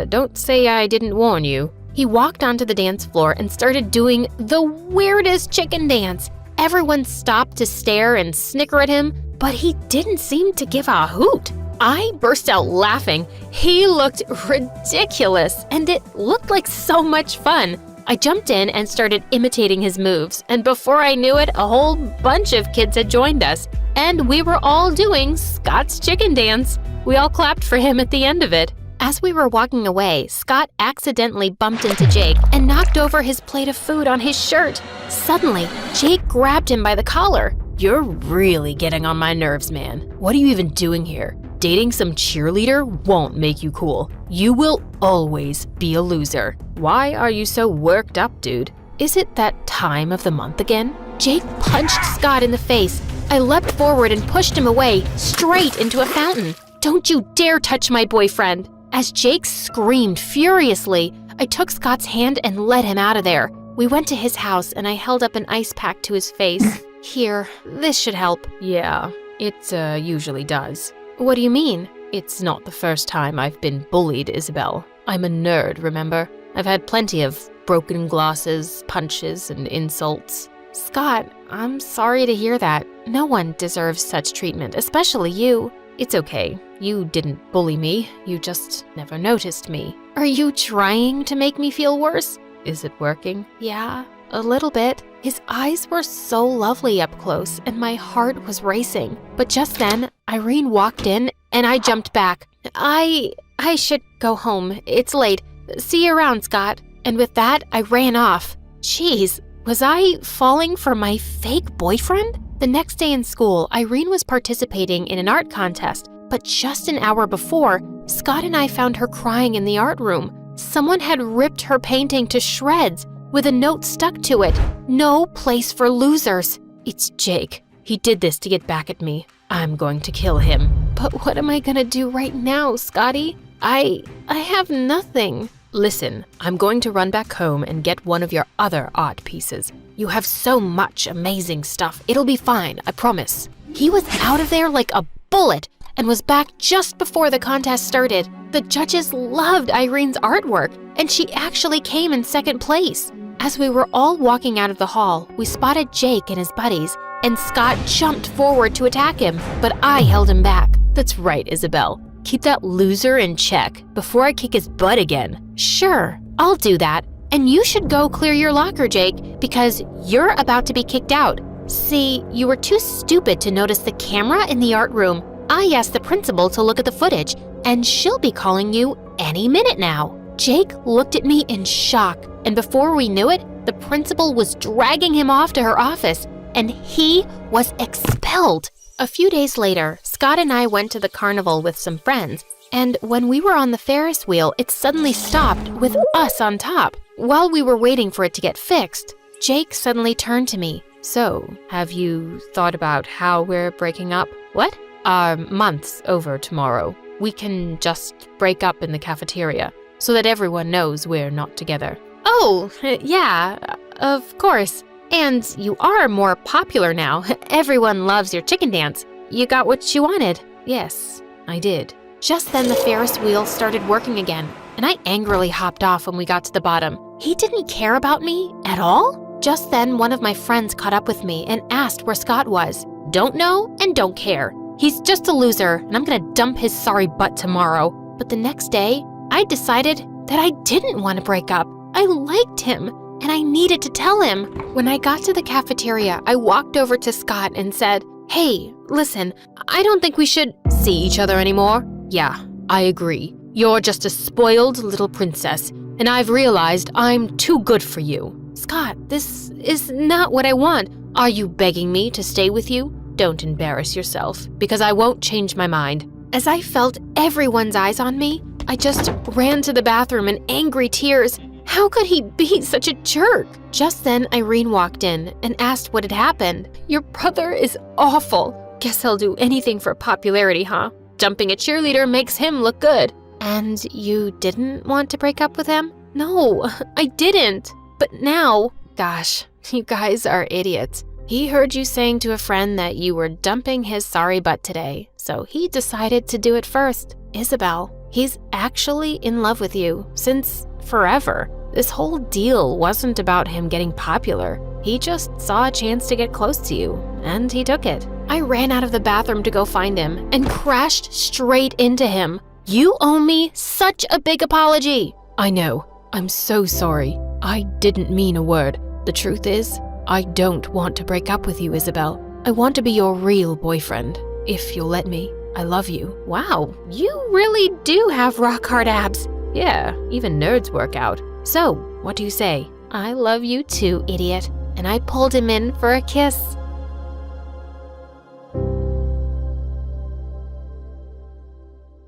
don't say I didn't warn you. He walked onto the dance floor and started doing the weirdest chicken dance. Everyone stopped to stare and snicker at him, but he didn't seem to give a hoot. I burst out laughing. He looked ridiculous, and it looked like so much fun. I jumped in and started imitating his moves, and before I knew it, a whole bunch of kids had joined us, and we were all doing Scott's chicken dance. We all clapped for him at the end of it. As we were walking away, Scott accidentally bumped into Jake and knocked over his plate of food on his shirt. Suddenly, Jake grabbed him by the collar. You're really getting on my nerves, man. What are you even doing here? Dating some cheerleader won't make you cool. You will always be a loser. Why are you so worked up, dude? Is it that time of the month again? Jake punched Scott in the face. I leapt forward and pushed him away, straight into a fountain. Don't you dare touch my boyfriend! As Jake screamed furiously, I took Scott's hand and led him out of there. We went to his house and I held up an ice pack to his face. Here, this should help. Yeah, it usually does. What do you mean? It's not the first time I've been bullied, Isabel. I'm a nerd, remember? I've had plenty of broken glasses, punches, and insults. Scott, I'm sorry to hear that. No one deserves such treatment, especially you. It's okay. You didn't bully me. You just never noticed me. Are you trying to make me feel worse? Is it working? Yeah, a little bit. His eyes were so lovely up close, and my heart was racing. But just then, Irene walked in, and I jumped back. I should go home. It's late. See you around, Scott. And with that, I ran off. Jeez, was I falling for my fake boyfriend? The next day in school, Irene was participating in an art contest, but just an hour before, Scott and I found her crying in the art room. Someone had ripped her painting to shreds with a note stuck to it. No place for losers. It's Jake. He did this to get back at me. I'm going to kill him. But what am I gonna do right now, Scotty? I have nothing. Listen, I'm going to run back home and get one of your other art pieces. You have so much amazing stuff. It'll be fine, I promise. He was out of there like a bullet and was back just before the contest started. The judges loved Irene's artwork, and she actually came in second place. As we were all walking out of the hall, we spotted Jake and his buddies, and Scott jumped forward to attack him, but I held him back. That's right, Isabel. Keep that loser in check before I kick his butt again. Sure, I'll do that. And you should go clear your locker, Jake, because you're about to be kicked out. See, you were too stupid to notice the camera in the art room. I asked the principal to look at the footage, and she'll be calling you any minute now. Jake looked at me in shock, and before we knew it, the principal was dragging him off to her office, and he was expelled. A few days later, Scott and I went to the carnival with some friends, and when we were on the Ferris wheel, it suddenly stopped with us on top. While we were waiting for it to get fixed, Jake suddenly turned to me. So, have you thought about how we're breaking up? What? Our month's over tomorrow. We can just break up in the cafeteria so that everyone knows we're not together. Oh, yeah, of course. And you are more popular now. Everyone loves your chicken dance. You got what you wanted. Yes, I did. Just then the Ferris wheel started working again, and I angrily hopped off when we got to the bottom. He didn't care about me at all? Just then one of my friends caught up with me and asked where Scott was. Don't know and don't care. He's just a loser, and I'm gonna dump his sorry butt tomorrow. But the next day, I decided that I didn't want to break up. I liked him, and I needed to tell him. When I got to the cafeteria, I walked over to Scott and said, "Hey, listen, I don't think we should see each other anymore." Yeah, I agree. You're just a spoiled little princess, and I've realized I'm too good for you. Scott, this is not what I want. Are you begging me to stay with you? Don't embarrass yourself, because I won't change my mind. As I felt everyone's eyes on me, I just ran to the bathroom in angry tears. How could he be such a jerk? Just then, Irene walked in and asked what had happened. Your brother is awful. Guess he'll do anything for popularity, huh? Dumping a cheerleader makes him look good. And you didn't want to break up with him? No, I didn't. But now, gosh, you guys are idiots. He heard you saying to a friend that you were dumping his sorry butt today, so he decided to do it first. Isabel, he's actually in love with you since forever. This whole deal wasn't about him getting popular. He just saw a chance to get close to you, and he took it. I ran out of the bathroom to go find him and crashed straight into him. You owe me such a big apology. I know. I'm so sorry. I didn't mean a word. The truth is, I don't want to break up with you, Isabel. I want to be your real boyfriend, if you'll let me. I love you. Wow, you really do have rock-hard abs. Yeah, even nerds work out. So, what do you say? I love you too, idiot. And I pulled him in for a kiss.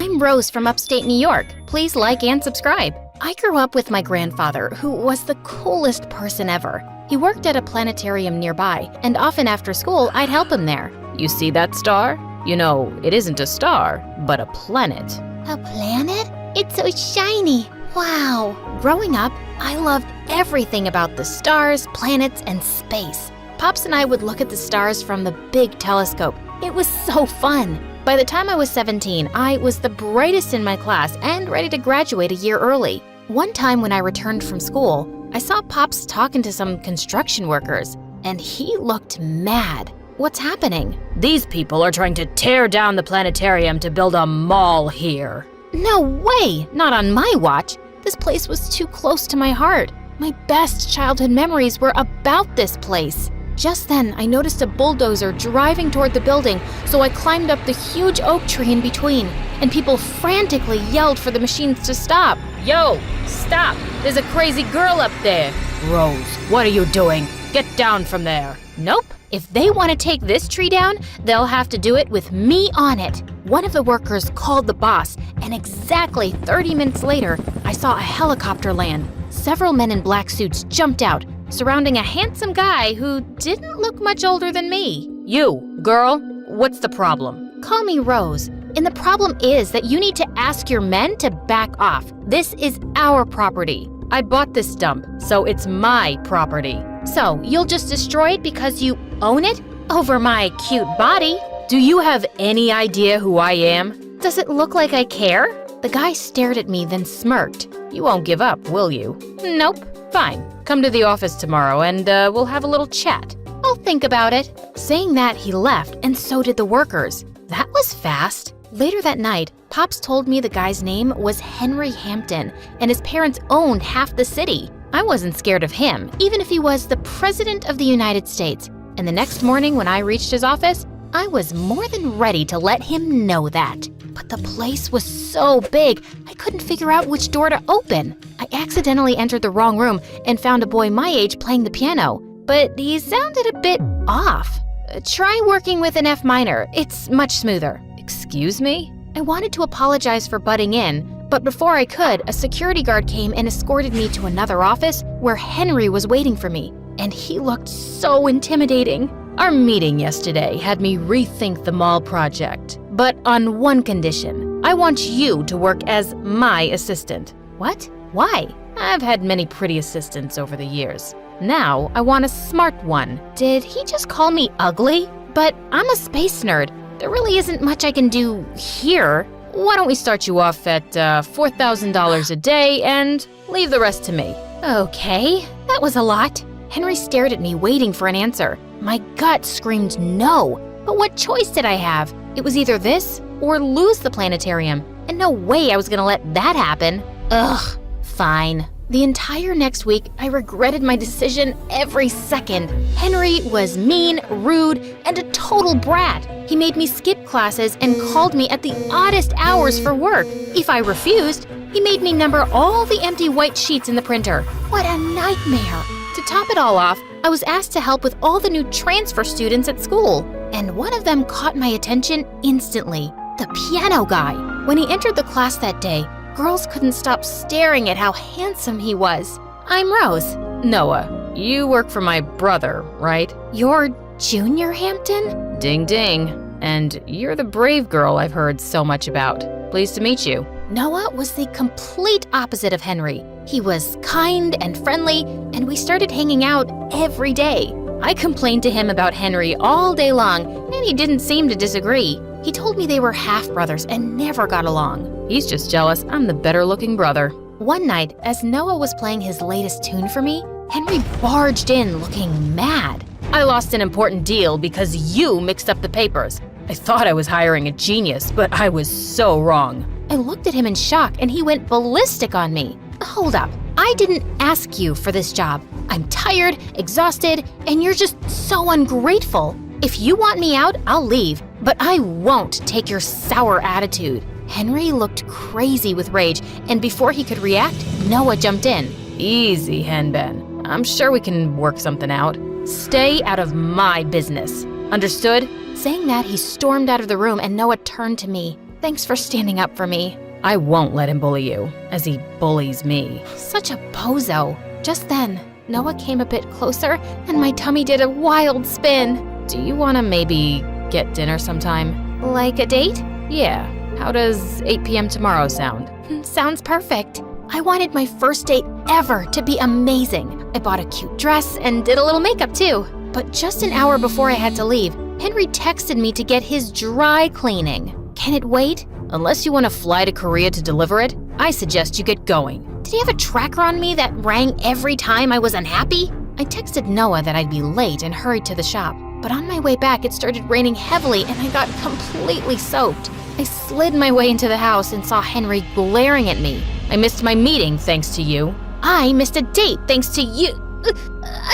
I'm Rose from upstate New York. Please like and subscribe. I grew up with my grandfather, who was the coolest person ever. He worked at a planetarium nearby, and often after school, I'd help him there. You see that star? You know, it isn't a star, but a planet. A planet? It's so shiny. Wow. Growing up, I loved everything about the stars, planets, and space. Pops and I would look at the stars from the big telescope. It was so fun. By the time I was 17, I was the brightest in my class and ready to graduate a year early. One time when I returned from school, I saw Pops talking to some construction workers, and he looked mad. What's happening? These people are trying to tear down the planetarium to build a mall here. No way! Not on my watch. This place was too close to my heart. My best childhood memories were about this place. Just then, I noticed a bulldozer driving toward the building, so I climbed up the huge oak tree in between, and people frantically yelled for the machines to stop. Yo, stop! There's a crazy girl up there. Rose, what are you doing? Get down from there. Nope. If they want to take this tree down, they'll have to do it with me on it. One of the workers called the boss, and exactly 30 minutes later, I saw a helicopter land. Several men in black suits jumped out, surrounding a handsome guy who didn't look much older than me. You, girl, what's the problem? Call me Rose, and the problem is that you need to ask your men to back off. This is our property. I bought this dump, so it's my property. So, you'll just destroy it because you own it? Over my cute body? Do you have any idea who I am? Does it look like I care? The guy stared at me, then smirked. You won't give up, will you? Nope. Fine. Come to the office tomorrow and we'll have a little chat. I'll think about it. Saying that, he left, and so did the workers. That was fast. Later that night, Pops told me the guy's name was Henry Hampton, and his parents owned half the city. I wasn't scared of him, even if he was the President of the United States. And the next morning when I reached his office, I was more than ready to let him know that. But the place was so big, I couldn't figure out which door to open. I accidentally entered the wrong room and found a boy my age playing the piano, but he sounded a bit off. Try working with an F minor, it's much smoother. Excuse me? I wanted to apologize for butting in, but before I could, a security guard came and escorted me to another office where Henry was waiting for me, and he looked so intimidating. Our meeting yesterday had me rethink the mall project, but on one condition. I want you to work as my assistant. What? Why? I've had many pretty assistants over the years. Now I want a smart one. Did he just call me ugly? But I'm a space nerd. There really isn't much I can do here. Why don't we start you off at $4,000 a day and leave the rest to me? Okay, that was a lot. Henry stared at me, waiting for an answer. My gut screamed no, but what choice did I have? It was either this or lose the planetarium, and no way I was gonna let that happen. Ugh, fine. The entire next week, I regretted my decision every second. Henry was mean, rude, and a total brat. He made me skip classes and called me at the oddest hours for work. If I refused, he made me number all the empty white sheets in the printer. What a nightmare. To top it all off, I was asked to help with all the new transfer students at school, and one of them caught my attention instantly, the piano guy. When he entered the class that day, girls couldn't stop staring at how handsome he was. I'm Rose. Noah, you work for my brother, right? You're Junior Hampton? Ding ding. And you're the brave girl I've heard so much about. Pleased to meet you. Noah was the complete opposite of Henry. He was kind and friendly, and we started hanging out every day. I complained to him about Henry all day long, and he didn't seem to disagree. He told me they were half-brothers and never got along. He's just jealous I'm the better-looking brother. One night, as Noah was playing his latest tune for me, Henry barged in looking mad. I lost an important deal because you mixed up the papers. I thought I was hiring a genius, but I was so wrong. I looked at him in shock and he went ballistic on me. Hold up, I didn't ask you for this job. I'm tired, exhausted, and you're just so ungrateful. If you want me out, I'll leave, but I won't take your sour attitude. Henry looked crazy with rage, and before he could react, Noah jumped in. Easy, Henben. I'm sure we can work something out. Stay out of my business. Understood? Saying that, he stormed out of the room and Noah turned to me. Thanks for standing up for me. I won't let him bully you, as he bullies me. Such a bozo. Just then, Noah came a bit closer and my tummy did a wild spin. Do you want to maybe get dinner sometime? Like a date? Yeah. How does 8 p.m. tomorrow sound? Sounds perfect. I wanted my first date ever to be amazing. I bought a cute dress and did a little makeup too. But just an hour before I had to leave, Henry texted me to get his dry cleaning. Can it wait? Unless you want to fly to Korea to deliver it, I suggest you get going. Did he have a tracker on me that rang every time I was unhappy? I texted Noah that I'd be late and hurried to the shop. But on my way back, it started raining heavily and I got completely soaked. I slid my way into the house and saw Henry glaring at me. I missed my meeting thanks to you. I missed a date thanks to you.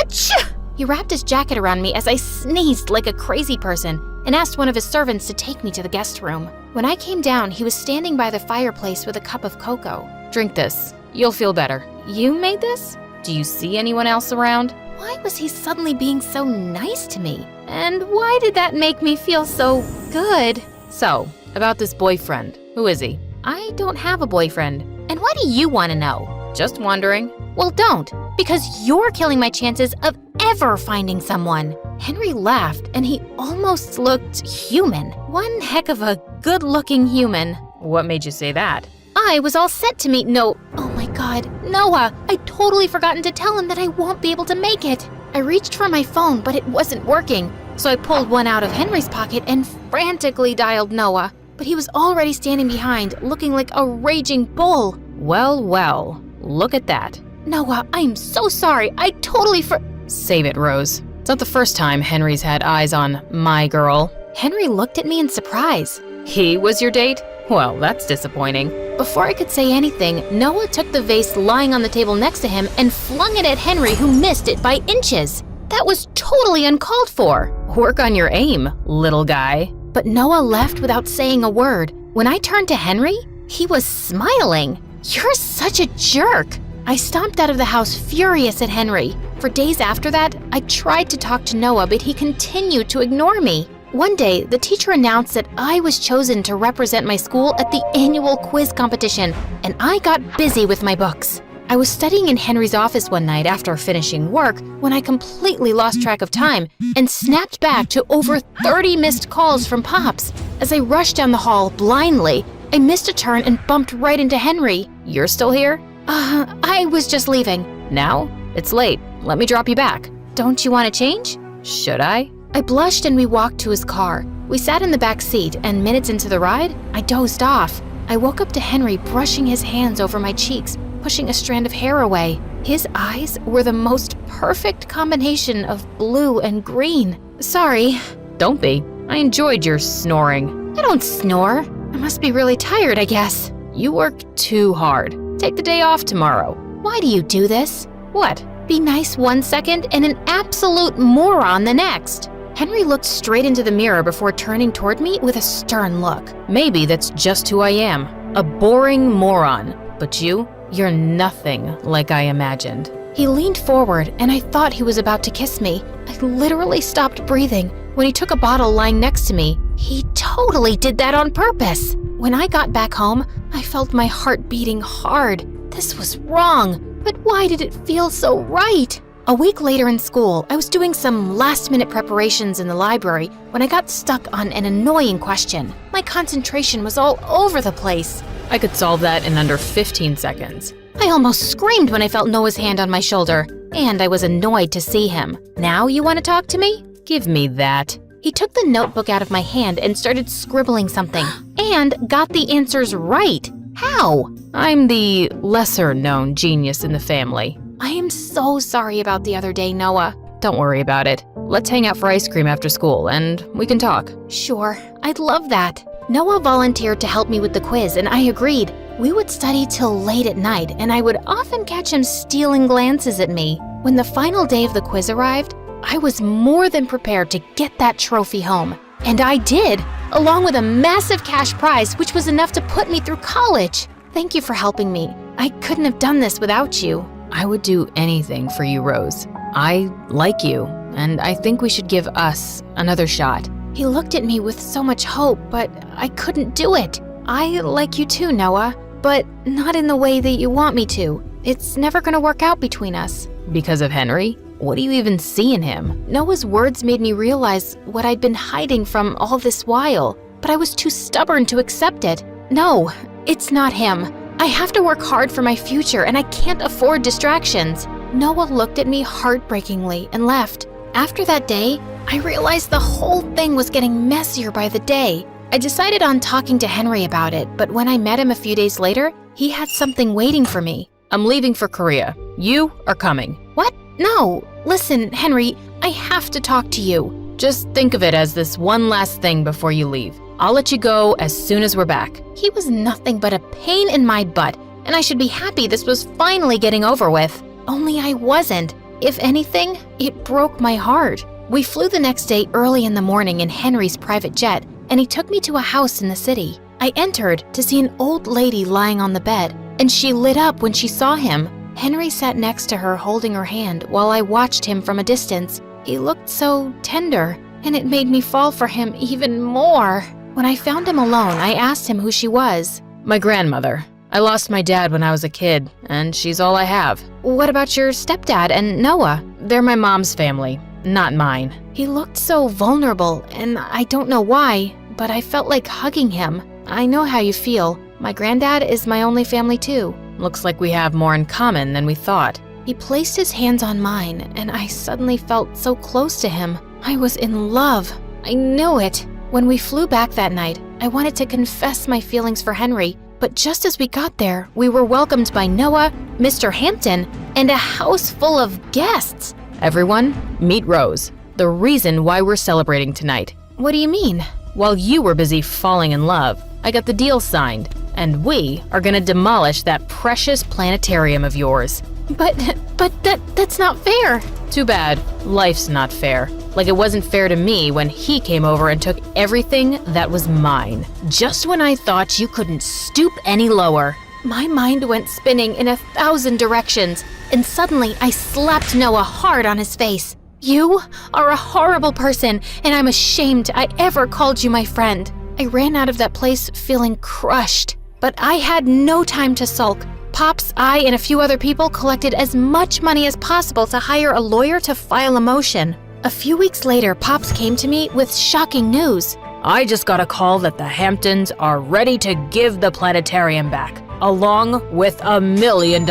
Achoo! He wrapped his jacket around me as I sneezed like a crazy person and asked one of his servants to take me to the guest room. When I came down, he was standing by the fireplace with a cup of cocoa. Drink this. You'll feel better. You made this? Do you see anyone else around? Why was he suddenly being so nice to me? And why did that make me feel so good? So, about this boyfriend. Who is he? I don't have a boyfriend. And why do you want to know? Just wondering. Well, don't, because you're killing my chances of ever finding someone. Henry laughed and he almost looked human. One heck of a good-looking human. What made you say that? I was all set to meet Oh my God, Noah! I'd totally forgotten to tell him that I won't be able to make it. I reached for my phone, but it wasn't working. So I pulled one out of Henry's pocket and frantically dialed Noah. But he was already standing behind, looking like a raging bull. Well, well, look at that. Noah, I'm so sorry. I totally Save it, Rose. It's not the first time Henry's had eyes on my girl. Henry looked at me in surprise. He was your date? Well, that's disappointing. Before I could say anything, Noah took the vase lying on the table next to him and flung it at Henry, who missed it by inches. That was totally uncalled for. Work on your aim, little guy. But Noah left without saying a word. When I turned to Henry, he was smiling. You're such a jerk. I stomped out of the house furious at Henry. For days after that, I tried to talk to Noah, but he continued to ignore me. One day, the teacher announced that I was chosen to represent my school at the annual quiz competition, and I got busy with my books. I was studying in Henry's office one night after finishing work when I completely lost track of time and snapped back to over 30 missed calls from Pops. As I rushed down the hall blindly, I missed a turn and bumped right into Henry. You're still here? I was just leaving. Now? It's late. Let me drop you back. Don't you want to change? Should I? I blushed and we walked to his car. We sat in the back seat and minutes into the ride, I dozed off. I woke up to Henry brushing his hands over my cheeks, pushing a strand of hair away. His eyes were the most perfect combination of blue and green. Sorry. Don't be. I enjoyed your snoring. I don't snore. I must be really tired, I guess. You work too hard. Take the day off tomorrow. Why do you do this? What? Be nice one second and an absolute moron the next. Henry looked straight into the mirror before turning toward me with a stern look. Maybe that's just who I am. A boring moron. But you're nothing like I imagined. He leaned forward and I thought he was about to kiss me. I literally stopped breathing when he took a bottle lying next to me. He totally did that on purpose. When I got back home, I felt my heart beating hard. This was wrong, but why did it feel so right? A week later in school, I was doing some last-minute preparations in the library when I got stuck on an annoying question. My concentration was all over the place. I could solve that in under 15 seconds. I almost screamed when I felt Noah's hand on my shoulder, and I was annoyed to see him. Now you want to talk to me? Give me that. He took the notebook out of my hand and started scribbling something, and got the answers right. How? I'm the lesser-known genius in the family. I am so sorry about the other day, Noah. Don't worry about it. Let's hang out for ice cream after school, and we can talk. Sure, I'd love that. Noah volunteered to help me with the quiz, and I agreed. We would study till late at night, and I would often catch him stealing glances at me. When the final day of the quiz arrived, I was more than prepared to get that trophy home. And I did, along with a massive cash prize, which was enough to put me through college. Thank you for helping me. I couldn't have done this without you. I would do anything for you, Rose. I like you, and I think we should give us another shot. He looked at me with so much hope, but I couldn't do it. I like you too, Noah, but not in the way that you want me to. It's never gonna work out between us. Because of Henry? What do you even see in him? Noah's words made me realize what I'd been hiding from all this while, but I was too stubborn to accept it. No, it's not him. I have to work hard for my future, and I can't afford distractions. Noah looked at me heartbreakingly and left. After that day, I realized the whole thing was getting messier by the day. I decided on talking to Henry about it, but when I met him a few days later, he had something waiting for me. I'm leaving for Korea. You are coming. What? No. Listen, Henry, I have to talk to you. Just think of it as this one last thing before you leave. I'll let you go as soon as we're back. He was nothing but a pain in my butt, and I should be happy this was finally getting over with. Only I wasn't. If anything, it broke my heart. We flew the next day early in the morning in Henry's private jet, and he took me to a house in the city. I entered to see an old lady lying on the bed, and she lit up when she saw him. Henry sat next to her holding her hand while I watched him from a distance. He looked so tender, and it made me fall for him even more. When I found him alone, I asked him who she was. My grandmother. I lost my dad when I was a kid, and she's all I have. What about your stepdad and Noah? They're my mom's family, not mine. He looked so vulnerable, and I don't know why, but I felt like hugging him. I know how you feel. My granddad is my only family too. Looks like we have more in common than we thought. He placed his hands on mine, and I suddenly felt so close to him. I was in love. I knew it. When we flew back that night, I wanted to confess my feelings for Henry, but just as we got there, we were welcomed by Noah, Mr. Hampton, and a house full of guests. Everyone, meet Rose, the reason why we're celebrating tonight. What do you mean? While you were busy falling in love, I got the deal signed, and we are gonna demolish that precious planetarium of yours. But that's not fair. Too bad. Life's not fair. Like it wasn't fair to me when he came over and took everything that was mine. Just when I thought you couldn't stoop any lower. My mind went spinning in 1,000 directions, and suddenly I slapped Noah hard on his face. You are a horrible person, and I'm ashamed I ever called you my friend. I ran out of that place feeling crushed, but I had no time to sulk. Pops, I, and a few other people collected as much money as possible to hire a lawyer to file a motion. A few weeks later, Pops came to me with shocking news. I just got a call that the Hamptons are ready to give the planetarium back, along with $1 million.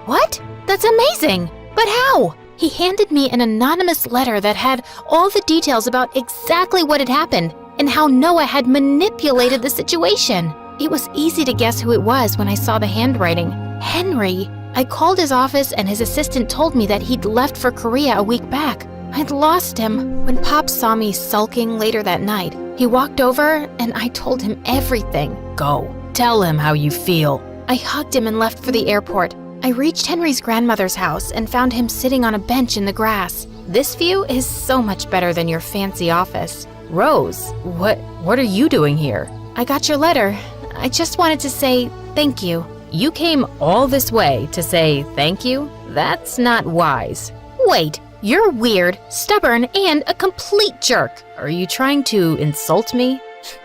What? That's amazing! But how? He handed me an anonymous letter that had all the details about exactly what had happened and how Noah had manipulated the situation. It was easy to guess who it was when I saw the handwriting. Henry. I called his office and his assistant told me that he'd left for Korea a week back. I'd lost him. When Pop saw me sulking later that night, he walked over and I told him everything. Go. Tell him how you feel. I hugged him and left for the airport. I reached Henry's grandmother's house and found him sitting on a bench in the grass. This view is so much better than your fancy office. Rose, what are you doing here? I got your letter. I just wanted to say thank you. You came all this way to say thank you? That's not wise. Wait, you're weird, stubborn, and a complete jerk. Are you trying to insult me?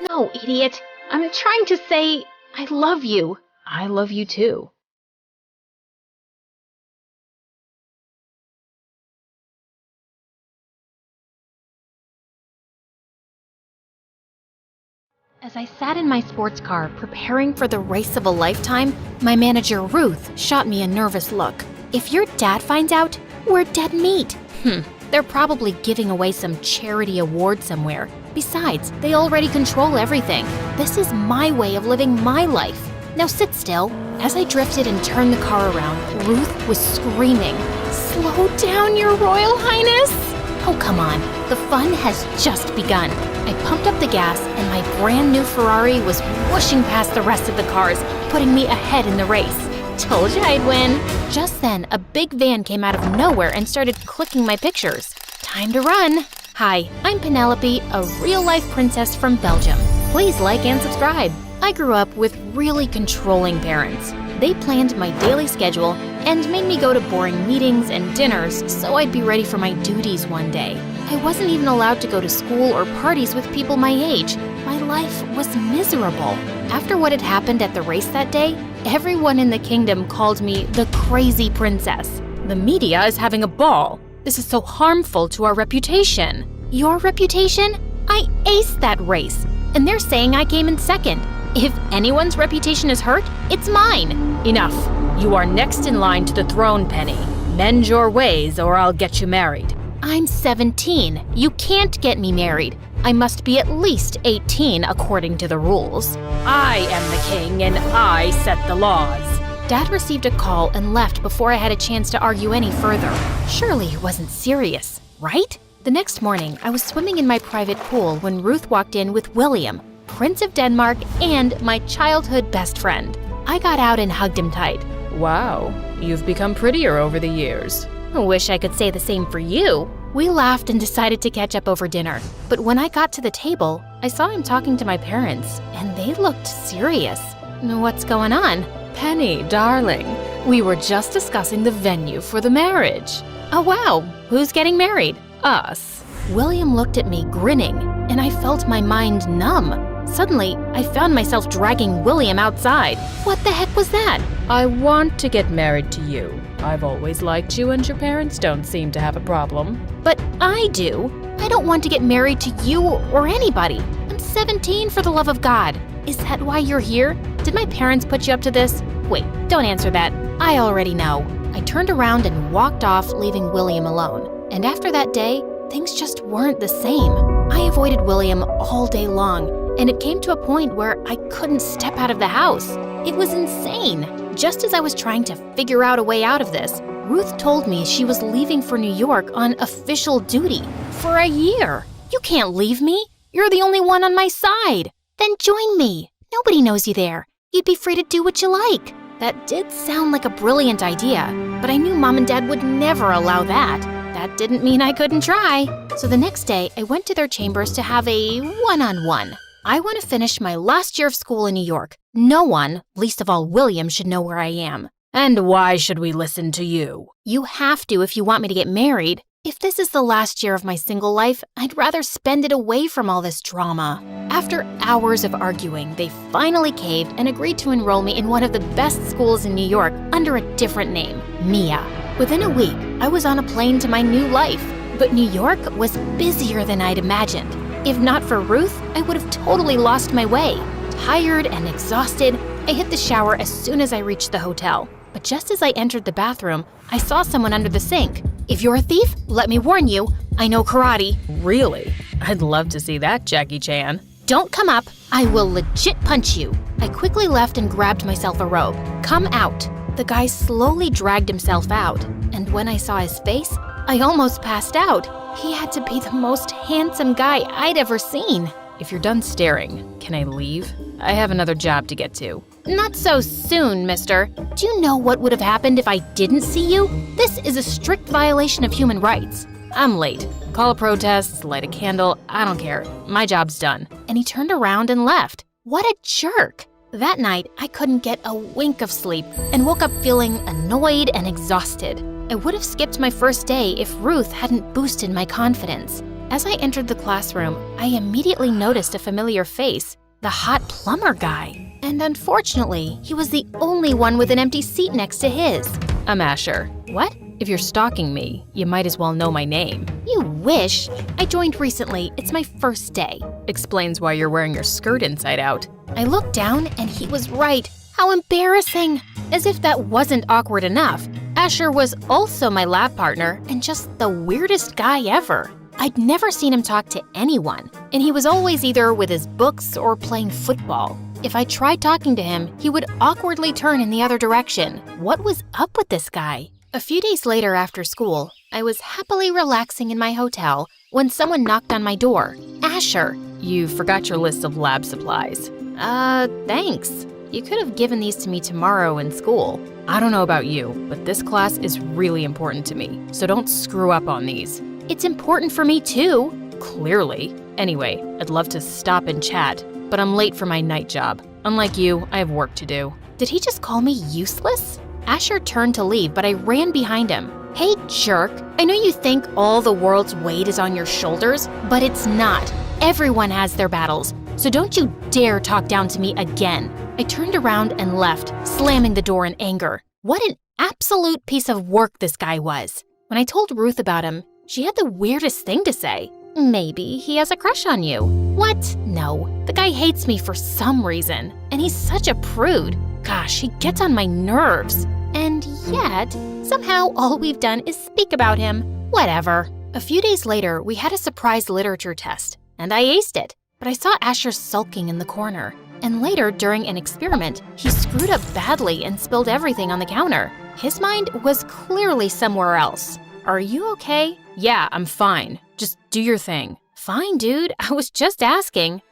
No, idiot. I'm trying to say I love you. I love you too. As I sat in my sports car preparing for the race of a lifetime, my manager Ruth shot me a nervous look. If your dad finds out, we're dead meat. They're probably giving away some charity award somewhere. Besides, they already control everything. This is my way of living my life. Now sit still. As I drifted and turned the car around, Ruth was screaming, "Slow down, Your Royal Highness!" Oh, come on. The fun has just begun. I pumped up the gas, and my brand new Ferrari was whooshing past the rest of the cars, putting me ahead in the race. Told you I'd win. Just then, a big van came out of nowhere and started clicking my pictures. Time to run. Hi, I'm Penelope, a real-life princess from Belgium. Please like and subscribe. I grew up with really controlling parents. They planned my daily schedule and made me go to boring meetings and dinners so I'd be ready for my duties one day. I wasn't even allowed to go to school or parties with people my age. My life was miserable. After what had happened at the race that day, everyone in the kingdom called me the crazy princess. The media is having a ball. This is so harmful to our reputation. Your reputation? I aced that race, and they're saying I came in second. If anyone's reputation is hurt, it's mine. Enough. You are next in line to the throne, Penny. Mend your ways or I'll get you married. I'm 17. You can't get me married. I must be at least 18 according to the rules. I am the king and I set the laws. Dad received a call and left before I had a chance to argue any further. Surely he wasn't serious, right? The next morning, I was swimming in my private pool when Ruth walked in with William, Prince of Denmark and my childhood best friend. I got out and hugged him tight. Wow, you've become prettier over the years. I wish I could say the same for you. We laughed and decided to catch up over dinner. But when I got to the table, I saw him talking to my parents, and they looked serious. What's going on? Penny, darling, we were just discussing the venue for the marriage. Oh wow, who's getting married? Us. William looked at me, grinning, and I felt my mind numb. Suddenly, I found myself dragging William outside. What the heck was that? I want to get married to you. I've always liked you and your parents don't seem to have a problem. But I do. I don't want to get married to you or anybody. I'm 17 for the love of God. Is that why you're here? Did my parents put you up to this? Wait, don't answer that. I already know. I turned around and walked off, leaving William alone. And after that day, things just weren't the same. I avoided William all day long, and it came to a point where I couldn't step out of the house. It was insane. Just as I was trying to figure out a way out of this, Ruth told me she was leaving for New York on official duty for a year. You can't leave me. You're the only one on my side. Then join me. Nobody knows you there. You'd be free to do what you like. That did sound like a brilliant idea, but I knew Mom and Dad would never allow that. That didn't mean I couldn't try. So the next day, I went to their chambers to have a one-on-one. I want to finish my last year of school in New York. No one, least of all William, should know where I am. And why should we listen to you? You have to if you want me to get married. If this is the last year of my single life, I'd rather spend it away from all this drama. After hours of arguing, they finally caved and agreed to enroll me in one of the best schools in New York under a different name, Mia. Within a week, I was on a plane to my new life, but New York was busier than I'd imagined. If not for Ruth, I would have totally lost my way. Tired and exhausted, I hit the shower as soon as I reached the hotel. But just as I entered the bathroom, I saw someone under the sink. If you're a thief, let me warn you, I know karate. Really? I'd love to see that, Jackie Chan. Don't come up, I will legit punch you. I quickly left and grabbed myself a robe. Come out. The guy slowly dragged himself out, and when I saw his face, I almost passed out. He had to be the most handsome guy I'd ever seen. If you're done staring, can I leave? I have another job to get to. Not so soon, mister. Do you know what would have happened if I didn't see you? This is a strict violation of human rights. I'm late. Call a protest, light a candle, I don't care. My job's done. And he turned around and left. What a jerk. That night, I couldn't get a wink of sleep and woke up feeling annoyed and exhausted. I would have skipped my first day if Ruth hadn't boosted my confidence. As I entered the classroom, I immediately noticed a familiar face, the hot plumber guy. And unfortunately, he was the only one with an empty seat next to his. I'm Asher. What? If you're stalking me, you might as well know my name. You wish. I joined recently. It's my first day. Explains why you're wearing your skirt inside out. I looked down and he was right. How embarrassing. As if that wasn't awkward enough, Asher was also my lab partner and just the weirdest guy ever. I'd never seen him talk to anyone, and he was always either with his books or playing football. If I tried talking to him, he would awkwardly turn in the other direction. What was up with this guy? A few days later after school, I was happily relaxing in my hotel when someone knocked on my door. Asher. You forgot your list of lab supplies. Thanks. You could have given these to me tomorrow in school. I don't know about you, but this class is really important to me, so don't screw up on these. It's important for me too. Clearly. Anyway, I'd love to stop and chat, but I'm late for my night job. Unlike you, I have work to do. Did he just call me useless? Asher turned to leave, but I ran behind him. Hey, jerk. I know you think all the world's weight is on your shoulders, but it's not. Everyone has their battles, so don't you dare talk down to me again. I turned around and left, slamming the door in anger. What an absolute piece of work this guy was. When I told Ruth about him, she had the weirdest thing to say. Maybe he has a crush on you. What? No. The guy hates me for some reason, and he's such a prude. Gosh, he gets on my nerves. And yet, somehow all we've done is speak about him. Whatever. A few days later, we had a surprise literature test, and I aced it. But I saw Asher sulking in the corner. And later, during an experiment, he screwed up badly and spilled everything on the counter. His mind was clearly somewhere else. Are you okay? Yeah, I'm fine. Just do your thing. Fine, dude. I was just asking.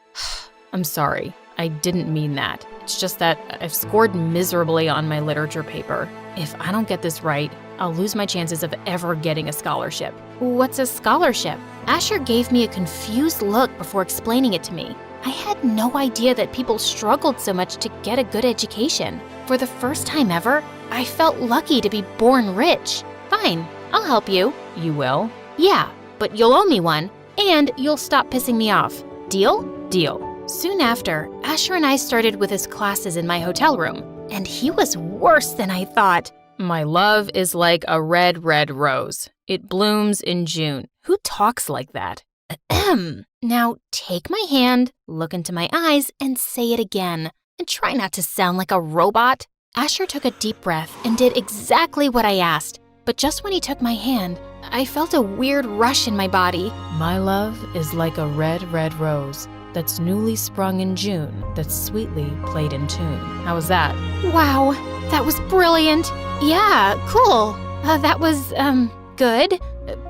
I'm sorry. I didn't mean that. It's just that I've scored miserably on my literature paper. If I don't get this right, I'll lose my chances of ever getting a scholarship. What's a scholarship? Asher gave me a confused look before explaining it to me. I had no idea that people struggled so much to get a good education. For the first time ever, I felt lucky to be born rich. Fine, I'll help you. You will? Yeah, but you'll owe me one, and you'll stop pissing me off. Deal? Deal. Soon after, Asher and I started with his classes in my hotel room, and he was worse than I thought. My love is like a red, red rose. It blooms in June. Who talks like that? Ahem. Now take my hand, look into my eyes, and say it again. And try not to sound like a robot. Asher took a deep breath and did exactly what I asked. But just when he took my hand, I felt a weird rush in my body. My love is like a red, red rose that's newly sprung in June, that's sweetly played in tune. How was that? Wow, that was brilliant. Yeah, cool. That was, good.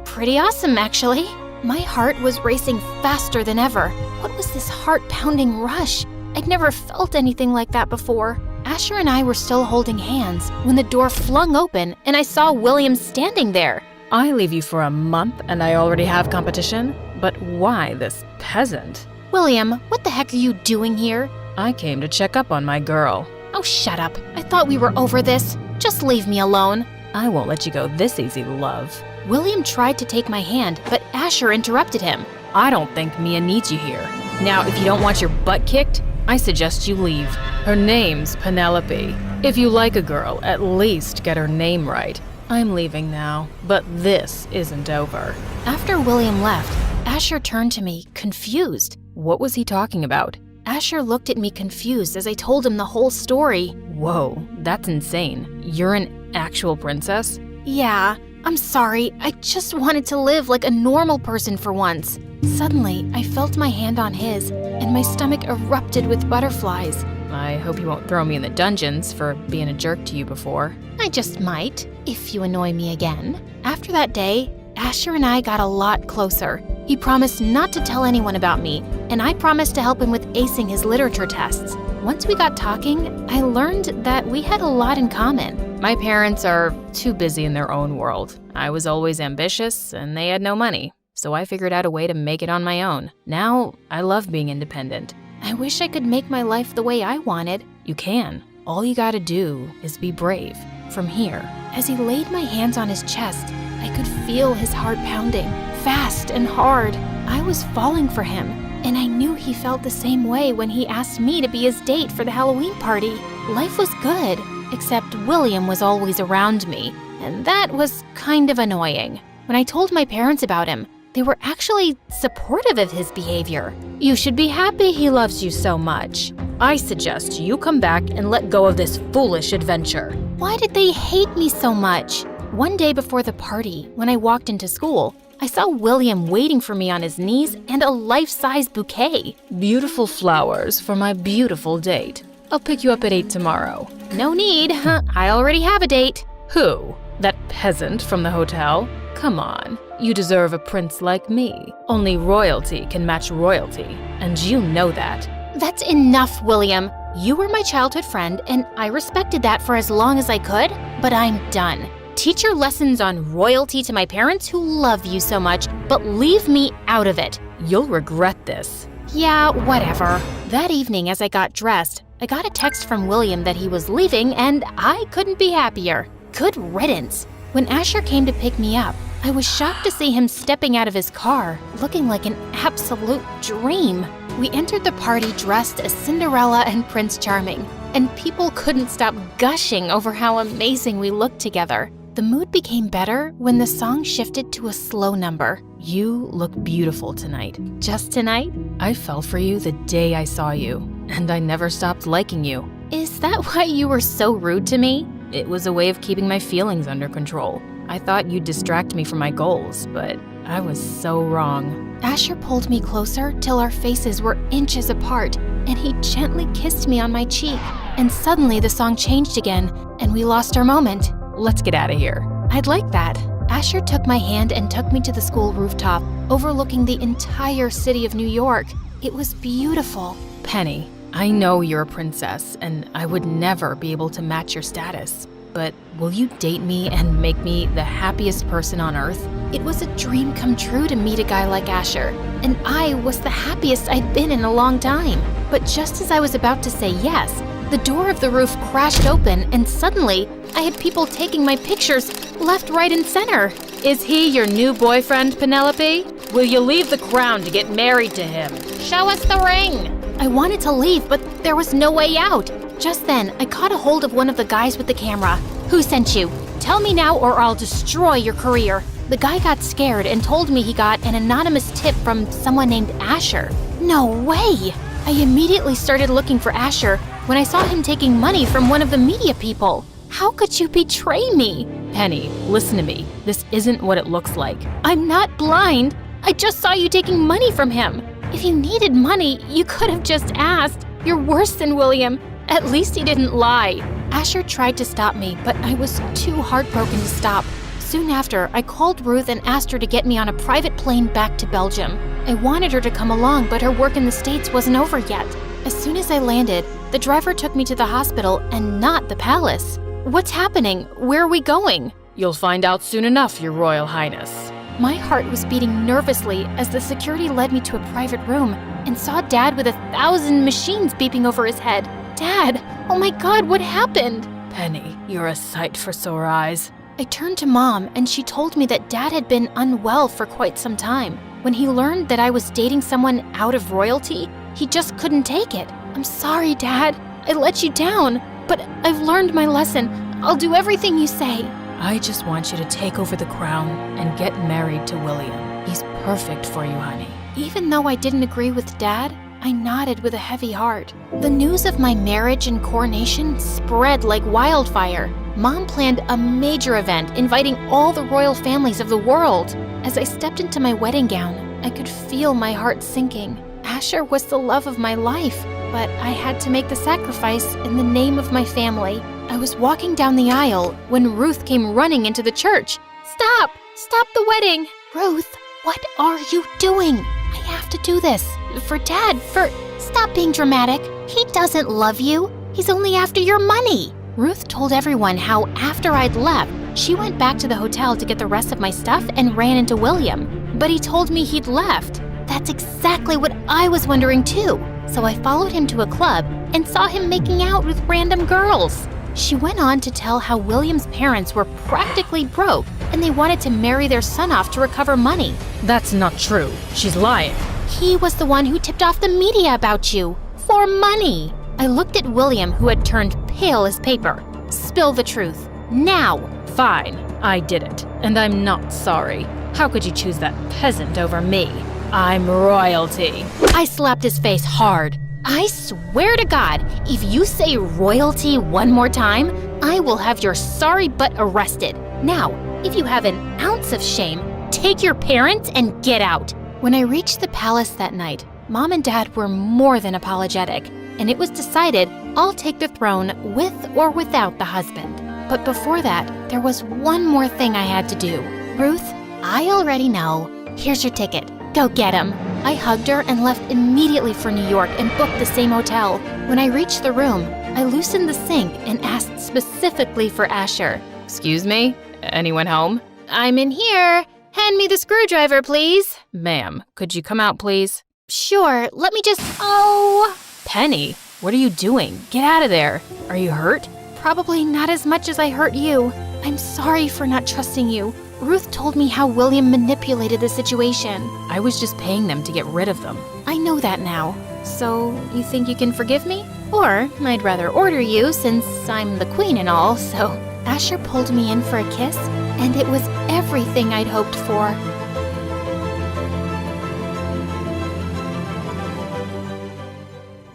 Pretty awesome, actually. My heart was racing faster than ever. What was this heart-pounding rush? I'd never felt anything like that before. Asher and I were still holding hands when the door flung open and I saw William standing there. I leave you for a month and I already have competition? But why this peasant? William, what the heck are you doing here? I came to check up on my girl. Oh, shut up. I thought we were over this. Just leave me alone. I won't let you go this easy, love. William tried to take my hand, but Asher interrupted him. I don't think Mia needs you here. Now, if you don't want your butt kicked, I suggest you leave. Her name's Penelope. If you like a girl, at least get her name right. I'm leaving now, but this isn't over. After William left, Asher turned to me, confused. What was he talking about? Asher looked at me confused as I told him the whole story. Whoa, that's insane. You're an actual princess? Yeah, I'm sorry. I just wanted to live like a normal person for once. Suddenly, I felt my hand on his, and my stomach erupted with butterflies. I hope you won't throw me in the dungeons for being a jerk to you before. I just might, if you annoy me again. After that day, Asher and I got a lot closer. He promised not to tell anyone about me, and I promised to help him with acing his literature tests. Once we got talking, I learned that we had a lot in common. My parents are too busy in their own world. I was always ambitious, and they had no money, so I figured out a way to make it on my own. Now, I love being independent. I wish I could make my life the way I wanted. You can. All you gotta do is be brave. From here. As he laid my hands on his chest, I could feel his heart pounding, fast and hard. I was falling for him, and I knew he felt the same way when he asked me to be his date for the Halloween party. Life was good, except William was always around me, and that was kind of annoying. When I told my parents about him, they were actually supportive of his behavior. You should be happy he loves you so much. I suggest you come back and let go of this foolish adventure. Why did they hate me so much? One day before the party, when I walked into school, I saw William waiting for me on his knees and a life-size bouquet. Beautiful flowers for my beautiful date. I'll pick you up at 8 tomorrow. No need. I already have a date. Who? That peasant from the hotel? Come on, you deserve a prince like me. Only royalty can match royalty, and you know that. That's enough, William. You were my childhood friend, and I respected that for as long as I could, but I'm done. Teach your lessons on royalty to my parents who love you so much, but leave me out of it. You'll regret this. Yeah, whatever. That evening, as I got dressed, I got a text from William that he was leaving, and I couldn't be happier. Good riddance. When Asher came to pick me up, I was shocked to see him stepping out of his car, looking like an absolute dream. We entered the party dressed as Cinderella and Prince Charming, and people couldn't stop gushing over how amazing we looked together. The mood became better when the song shifted to a slow number. You look beautiful tonight. Just tonight? I fell for you the day I saw you, and I never stopped liking you. Is that why you were so rude to me? It was a way of keeping my feelings under control. I thought you'd distract me from my goals, but I was so wrong. Asher pulled me closer till our faces were inches apart, and he gently kissed me on my cheek. And suddenly the song changed again, and we lost our moment. Let's get out of here. I'd like that. Asher took my hand and took me to the school rooftop, overlooking the entire city of New York. It was beautiful. Penny, I know you're a princess, and I would never be able to match your status. But will you date me and make me the happiest person on earth? It was a dream come true to meet a guy like Asher, and I was the happiest I'd been in a long time. But just as I was about to say yes, the door of the roof crashed open, and suddenly I had people taking my pictures left, right, and center. Is he your new boyfriend, Penelope? Will you leave the crown to get married to him? Show us the ring! I wanted to leave, but there was no way out. Just then, I caught a hold of one of the guys with the camera. Who sent you? Tell me now or I'll destroy your career. The guy got scared and told me he got an anonymous tip from someone named Asher. No way! I immediately started looking for Asher when I saw him taking money from one of the media people. How could you betray me? Penny, listen to me. This isn't what it looks like. I'm not blind. I just saw you taking money from him. If you needed money, you could have just asked. You're worse than William. At least he didn't lie. Asher tried to stop me, but I was too heartbroken to stop. Soon after, I called Ruth and asked her to get me on a private plane back to Belgium. I wanted her to come along, but her work in the States wasn't over yet. As soon as I landed, the driver took me to the hospital and not the palace. What's happening? Where are we going? You'll find out soon enough, Your Royal Highness. My heart was beating nervously as the security led me to a private room and saw Dad with 1,000 machines beeping over his head. Dad, oh my God, what happened? Penny, you're a sight for sore eyes. I turned to Mom and she told me that Dad had been unwell for quite some time. When he learned that I was dating someone out of royalty, he just couldn't take it. I'm sorry, Dad. I let you down, but I've learned my lesson. I'll do everything you say. I just want you to take over the crown and get married to William. He's perfect for you, honey. Even though I didn't agree with Dad, I nodded with a heavy heart. The news of my marriage and coronation spread like wildfire. Mom planned a major event inviting all the royal families of the world. As I stepped into my wedding gown, I could feel my heart sinking. Asher was the love of my life, but I had to make the sacrifice in the name of my family. I was walking down the aisle when Ruth came running into the church. Stop! Stop the wedding! Ruth, what are you doing? I have to do this. For Dad, for... Stop being dramatic. He doesn't love you. He's only after your money. Ruth told everyone how after I'd left, she went back to the hotel to get the rest of my stuff and ran into William. But he told me he'd left. That's exactly what I was wondering too. So I followed him to a club and saw him making out with random girls. She went on to tell how William's parents were practically broke and they wanted to marry their son off to recover money. That's not true. She's lying. He was the one who tipped off the media about you. For money. I looked at William, who had turned pale as paper. Spill the truth. Now. Fine. I did it. And I'm not sorry. How could you choose that peasant over me? I'm royalty. I slapped his face hard. I swear to God, if you say royalty one more time, I will have your sorry butt arrested. Now, if you have an ounce of shame, take your parents and get out. When I reached the palace that night, Mom and Dad were more than apologetic, and it was decided I'll take the throne with or without the husband. But before that, there was one more thing I had to do. Ruth, I already know. Here's your ticket. Go get him. I hugged her and left immediately for New York and booked the same hotel. When I reached the room, I loosened the sink and asked specifically for Asher. Excuse me? Anyone home? I'm in here. Hand me the screwdriver, please. Ma'am, could you come out, please? Sure, let me just… Oh! Penny, what are you doing? Get out of there. Are you hurt? Probably not as much as I hurt you. I'm sorry for not trusting you. Ruth told me how William manipulated the situation. I was just paying them to get rid of them. I know that now. So, you think you can forgive me? Or, I'd rather order you since I'm the queen and all, so… Asher pulled me in for a kiss, and it was everything I'd hoped for.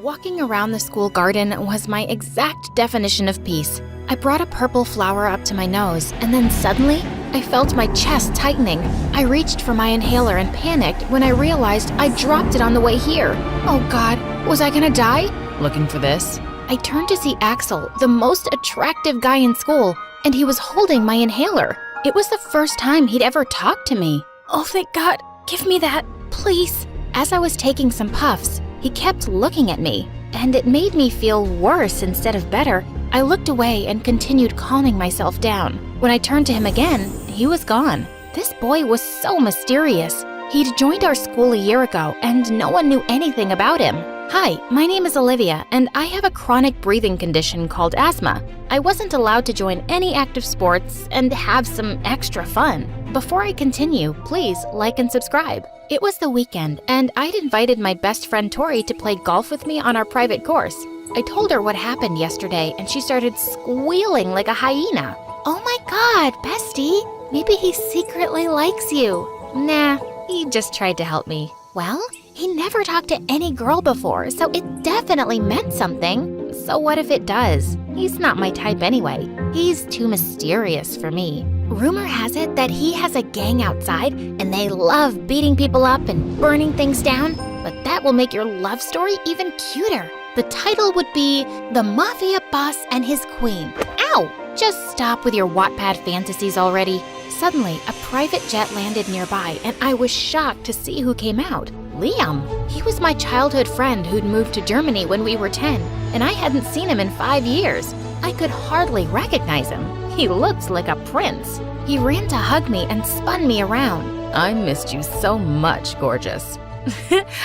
Walking around the school garden was my exact definition of peace. I brought a purple flower up to my nose, and then suddenly, I felt my chest tightening. I reached for my inhaler and panicked when I realized I dropped it on the way here. Oh God, was I gonna die? Looking for this? I turned to see Axel, the most attractive guy in school, and he was holding my inhaler. It was the first time he'd ever talked to me. Oh, thank God. Give me that, please. As I was taking some puffs, he kept looking at me, and it made me feel worse instead of better. I looked away and continued calming myself down. When I turned to him again, he was gone. This boy was so mysterious. He'd joined our school a year ago, and no one knew anything about him. Hi, my name is Olivia, and I have a chronic breathing condition called asthma. I wasn't allowed to join any active sports and have some extra fun. Before I continue, please like and subscribe. It was the weekend, and I'd invited my best friend Tori to play golf with me on our private course. I told her what happened yesterday, and she started squealing like a hyena. Oh my God, bestie, maybe he secretly likes you. Nah, he just tried to help me. Well, he never talked to any girl before, so it definitely meant something. So what if it does? He's not my type anyway. He's too mysterious for me. Rumor has it that he has a gang outside, and they love beating people up and burning things down, but that will make your love story even cuter. The title would be The Mafia Boss and His Queen. Ow! Just stop with your Wattpad fantasies already. Suddenly, a private jet landed nearby, and I was shocked to see who came out. Liam. He was my childhood friend who'd moved to Germany when we were 10, and I hadn't seen him in 5 years. I could hardly recognize him. He looked like a prince. He ran to hug me and spun me around. I missed you so much, gorgeous.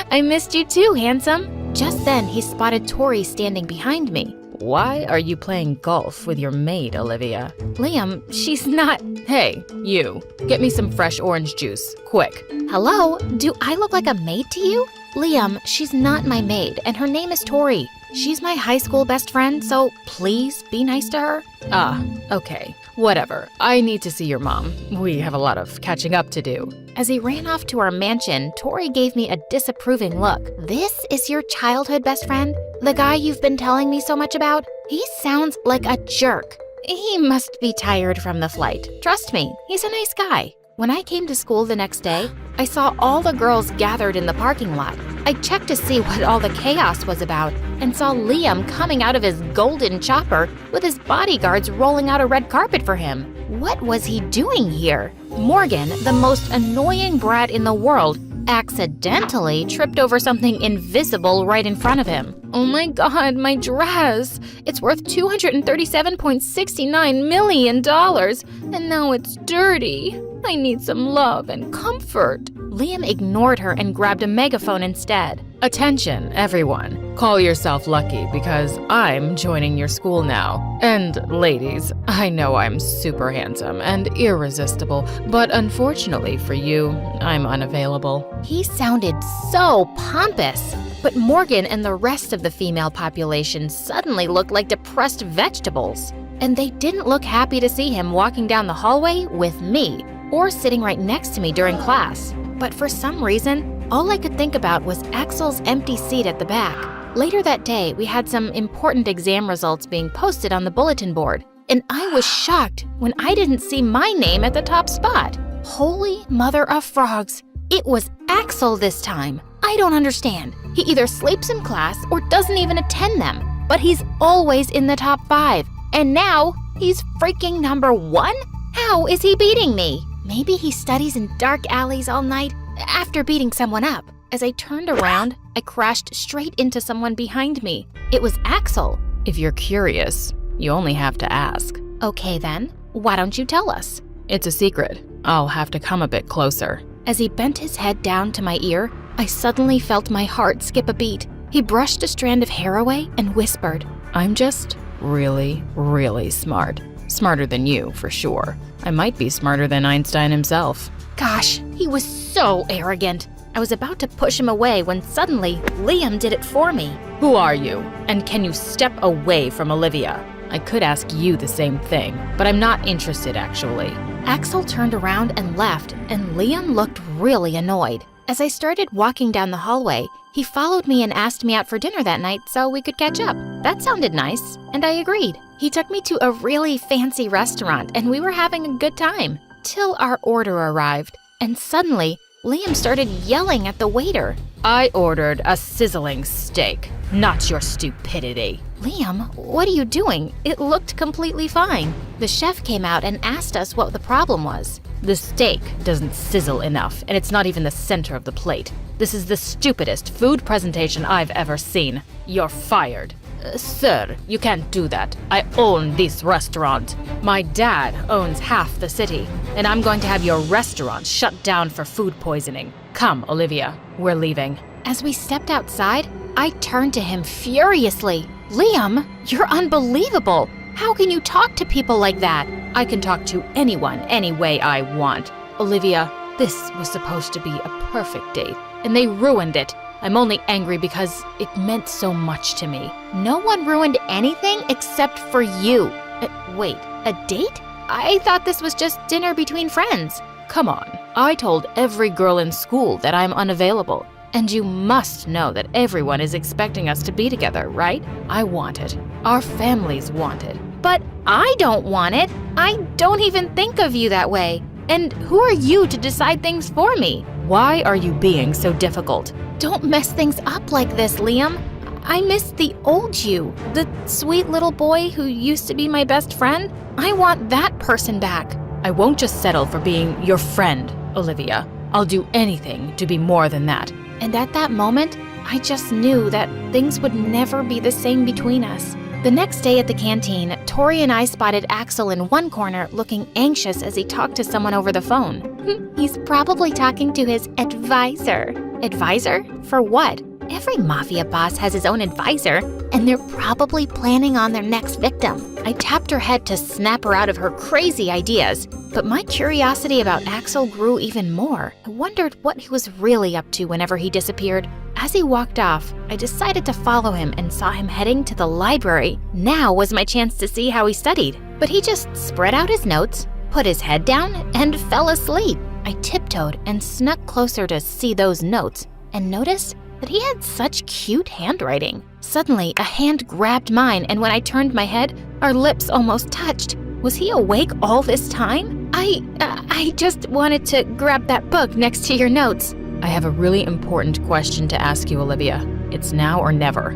I missed you too, handsome. Just then, he spotted Tori standing behind me. Why are you playing golf with your maid, Olivia? Liam, she's not… Hey, you. Get me some fresh orange juice, quick. Hello? Do I look like a maid to you? Liam, she's not my maid, and her name is Tori. She's my high school best friend, so please be nice to her. Ah, okay. Whatever. I need to see your mom. We have a lot of catching up to do. As he ran off to our mansion, Tori gave me a disapproving look. This is your childhood best friend? The guy you've been telling me so much about? He sounds like a jerk. He must be tired from the flight. Trust me, he's a nice guy. When I came to school the next day, I saw all the girls gathered in the parking lot. I checked to see what all the chaos was about and saw Liam coming out of his golden chopper with his bodyguards rolling out a red carpet for him. What was he doing here? Morgan, the most annoying brat in the world, accidentally tripped over something invisible right in front of him. Oh my God, my dress! It's worth $237.69 million, and now it's dirty. I need some love and comfort. Liam ignored her and grabbed a megaphone instead. Attention, everyone. Call yourself lucky because I'm joining your school now. And ladies, I know I'm super handsome and irresistible, but unfortunately for you, I'm unavailable. He sounded so pompous. But Morgan and the rest of the female population suddenly looked like depressed vegetables. And they didn't look happy to see him walking down the hallway with me or sitting right next to me during class. But for some reason, all I could think about was Axel's empty seat at the back. Later that day, we had some important exam results being posted on the bulletin board, and I was shocked when I didn't see my name at the top spot. Holy mother of frogs! It was Axel this time. I don't understand. He either sleeps in class or doesn't even attend them, but he's always in the top 5. And now, he's freaking number 1? How is he beating me? Maybe he studies in dark alleys all night after beating someone up. As I turned around, I crashed straight into someone behind me. It was Axel. If you're curious, you only have to ask. Okay then, why don't you tell us? It's a secret. I'll have to come a bit closer. As he bent his head down to my ear, I suddenly felt my heart skip a beat. He brushed a strand of hair away and whispered, I'm just really, really smart. Smarter than you, for sure. I might be smarter than Einstein himself. Gosh, he was so arrogant. I was about to push him away when suddenly Liam did it for me. Who are you? And can you step away from Olivia? I could ask you the same thing, but I'm not interested actually. Axel turned around and left, and Liam looked really annoyed. As I started walking down the hallway, he followed me and asked me out for dinner that night so we could catch up. That sounded nice, and I agreed. He took me to a really fancy restaurant, and we were having a good time. Till our order arrived, and suddenly, Liam started yelling at the waiter. I ordered a sizzling steak, not your stupidity. Liam, what are you doing? It looked completely fine. The chef came out and asked us what the problem was. The steak doesn't sizzle enough, and it's not even the center of the plate. This is the stupidest food presentation I've ever seen. You're fired. Sir, you can't do that. I own this restaurant. My dad owns half the city, and I'm going to have your restaurant shut down for food poisoning. Come, Olivia, we're leaving. As we stepped outside, I turned to him furiously. Liam, you're unbelievable. How can you talk to people like that? I can talk to anyone any way I want. Olivia, this was supposed to be a perfect date, and they ruined it. I'm only angry because it meant so much to me. No one ruined anything except for you. Wait, a date? I thought this was just dinner between friends. Come on, I told every girl in school that I'm unavailable. And you must know that everyone is expecting us to be together, right? I want it. Our families want it. But I don't want it. I don't even think of you that way. And who are you to decide things for me? Why are you being so difficult? Don't mess things up like this, Liam. I miss the old you, the sweet little boy who used to be my best friend. I want that person back. I won't just settle for being your friend, Olivia. I'll do anything to be more than that. And at that moment, I just knew that things would never be the same between us. The next day at the canteen, Tori and I spotted Axel in one corner looking anxious as he talked to someone over the phone. He's probably talking to his advisor. Advisor? For what? Every mafia boss has his own advisor, and they're probably planning on their next victim. I tapped her head to snap her out of her crazy ideas, but my curiosity about Axel grew even more. I wondered what he was really up to whenever he disappeared. As he walked off, I decided to follow him and saw him heading to the library. Now was my chance to see how he studied, but he just spread out his notes, put his head down, and fell asleep. I tiptoed and snuck closer to see those notes and noticed that he had such cute handwriting. Suddenly, a hand grabbed mine, and when I turned my head, our lips almost touched. Was he awake all this time? I just wanted to grab that book next to your notes. I have a really important question to ask you, Olivia. It's now or never.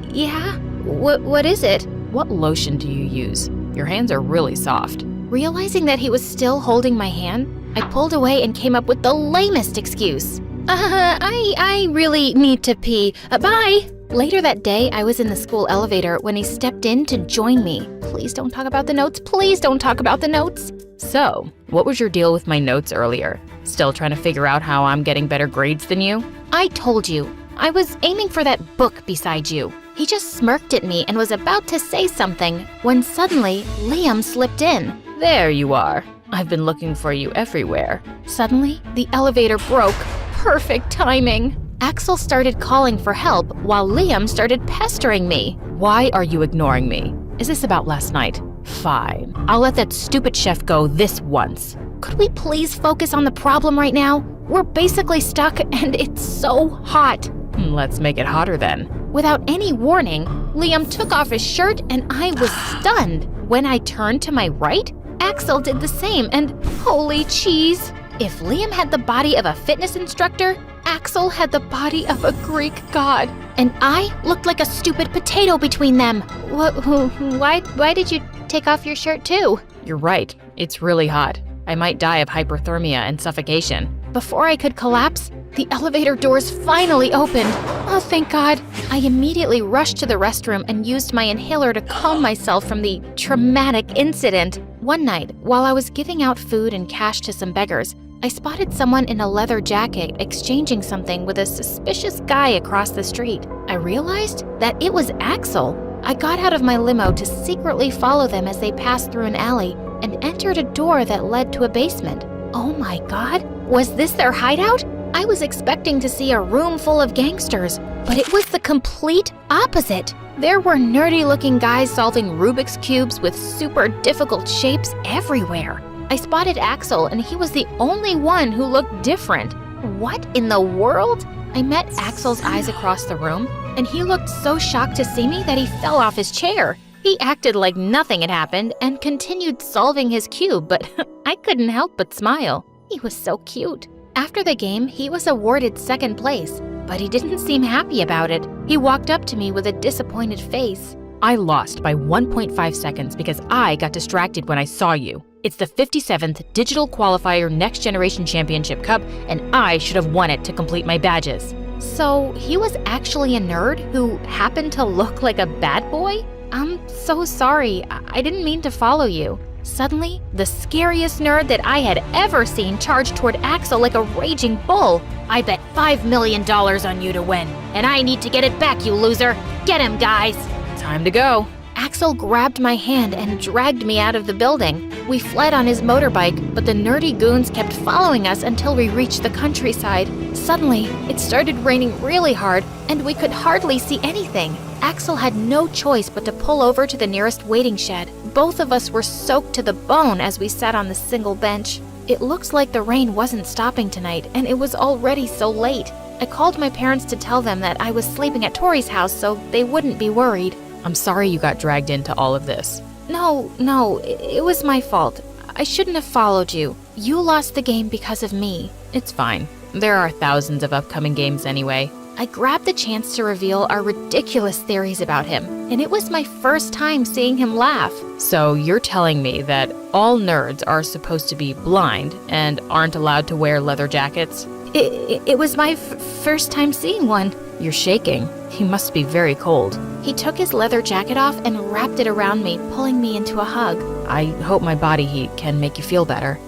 Yeah? What is it? What lotion do you use? Your hands are really soft. Realizing that he was still holding my hand, I pulled away and came up with the lamest excuse. I really need to pee. Bye! Later that day, I was in the school elevator when he stepped in to join me. Please don't talk about the notes. Please don't talk about the notes. So, what was your deal with my notes earlier? Still trying to figure out how I'm getting better grades than you? I told you. I was aiming for that book beside you. He just smirked at me and was about to say something when suddenly Liam slipped in. There you are. I've been looking for you everywhere. Suddenly, the elevator broke. Perfect timing. Axel started calling for help while Liam started pestering me. Why are you ignoring me? Is this about last night? Fine. I'll let that stupid chef go this once. Could we please focus on the problem right now? We're basically stuck and it's so hot. Let's make it hotter then. Without any warning, Liam took off his shirt and I was stunned. When I turned to my right, Axel did the same and holy cheese. If Liam had the body of a fitness instructor, Axel had the body of a Greek god. And I looked like a stupid potato between them. Why did you take off your shirt too? You're right. It's really hot. I might die of hyperthermia and suffocation. Before I could collapse, the elevator doors finally opened. Oh, thank God. I immediately rushed to the restroom and used my inhaler to calm myself from the traumatic incident. One night, while I was giving out food and cash to some beggars, I spotted someone in a leather jacket exchanging something with a suspicious guy across the street. I realized that it was Axel. I got out of my limo to secretly follow them as they passed through an alley and entered a door that led to a basement. Oh my God, was this their hideout? I was expecting to see a room full of gangsters, but it was the complete opposite. There were nerdy-looking guys solving Rubik's Cubes with super difficult shapes everywhere. I spotted Axel, and he was the only one who looked different. What in the world? I met Axel's eyes across the room, and he looked so shocked to see me that he fell off his chair. He acted like nothing had happened and continued solving his cube, but I couldn't help but smile. He was so cute. After the game, he was awarded second place, but he didn't seem happy about it. He walked up to me with a disappointed face. I lost by 1.5 seconds because I got distracted when I saw you. It's the 57th Digital Qualifier Next Generation Championship Cup, and I should have won it to complete my badges. So he was actually a nerd who happened to look like a bad boy? I'm so sorry. I didn't mean to follow you. Suddenly, the scariest nerd that I had ever seen charged toward Axel like a raging bull. I bet $5 million on you to win, and I need to get it back, you loser. Get him, guys. Time to go. Axel grabbed my hand and dragged me out of the building. We fled on his motorbike, but the nerdy goons kept following us until we reached the countryside. Suddenly, it started raining really hard, and we could hardly see anything. Axel had no choice but to pull over to the nearest waiting shed. Both of us were soaked to the bone as we sat on the single bench. It looks like the rain wasn't stopping tonight, and it was already so late. I called my parents to tell them that I was sleeping at Tori's house so they wouldn't be worried. I'm sorry you got dragged into all of this. No, it was my fault. I shouldn't have followed you. You lost the game because of me. It's fine. There are thousands of upcoming games anyway. I grabbed the chance to reveal our ridiculous theories about him, and it was my first time seeing him laugh. So you're telling me that all nerds are supposed to be blind and aren't allowed to wear leather jackets? It was my first time seeing one. You're shaking. He must be very cold. He took his leather jacket off and wrapped it around me, pulling me into a hug. I hope my body heat can make you feel better.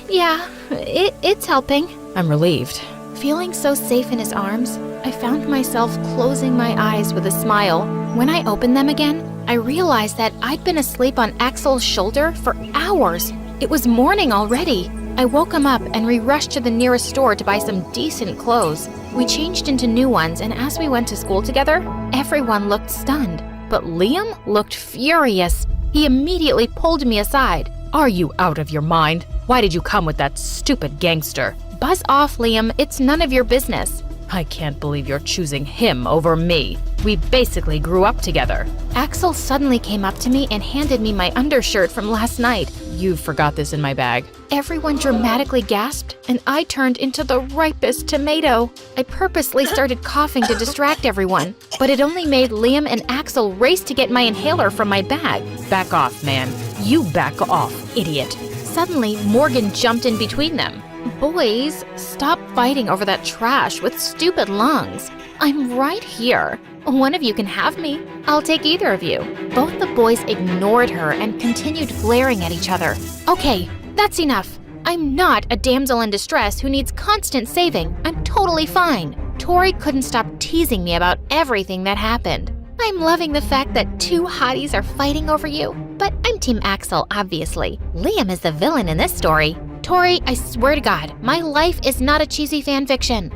Yeah, it's helping. I'm relieved. Feeling so safe in his arms, I found myself closing my eyes with a smile. When I opened them again, I realized that I'd been asleep on Axel's shoulder for hours. It was morning already. I woke him up and we rushed to the nearest store to buy some decent clothes. We changed into new ones, and as we went to school together, everyone looked stunned. But Liam looked furious. He immediately pulled me aside. Are you out of your mind? Why did you come with that stupid gangster? Buzz off, Liam. It's none of your business. I can't believe you're choosing him over me. We basically grew up together. Axel suddenly came up to me and handed me my undershirt from last night. You forgot this in my bag. Everyone dramatically gasped, and I turned into the ripest tomato. I purposely started coughing to distract everyone, but it only made Liam and Axel race to get my inhaler from my bag. Back off, man. You back off, idiot. Suddenly, Morgan jumped in between them. Boys, stop fighting over that trash with stupid lungs. I'm right here. One of you can have me. I'll take either of you. Both the boys ignored her and continued glaring at each other. Okay, that's enough. I'm not a damsel in distress who needs constant saving. I'm totally fine. Tori couldn't stop teasing me about everything that happened. I'm loving the fact that two hotties are fighting over you, but I'm Team Axel, obviously. Liam is the villain in this story. Tori, I swear to God, my life is not a cheesy fan fiction.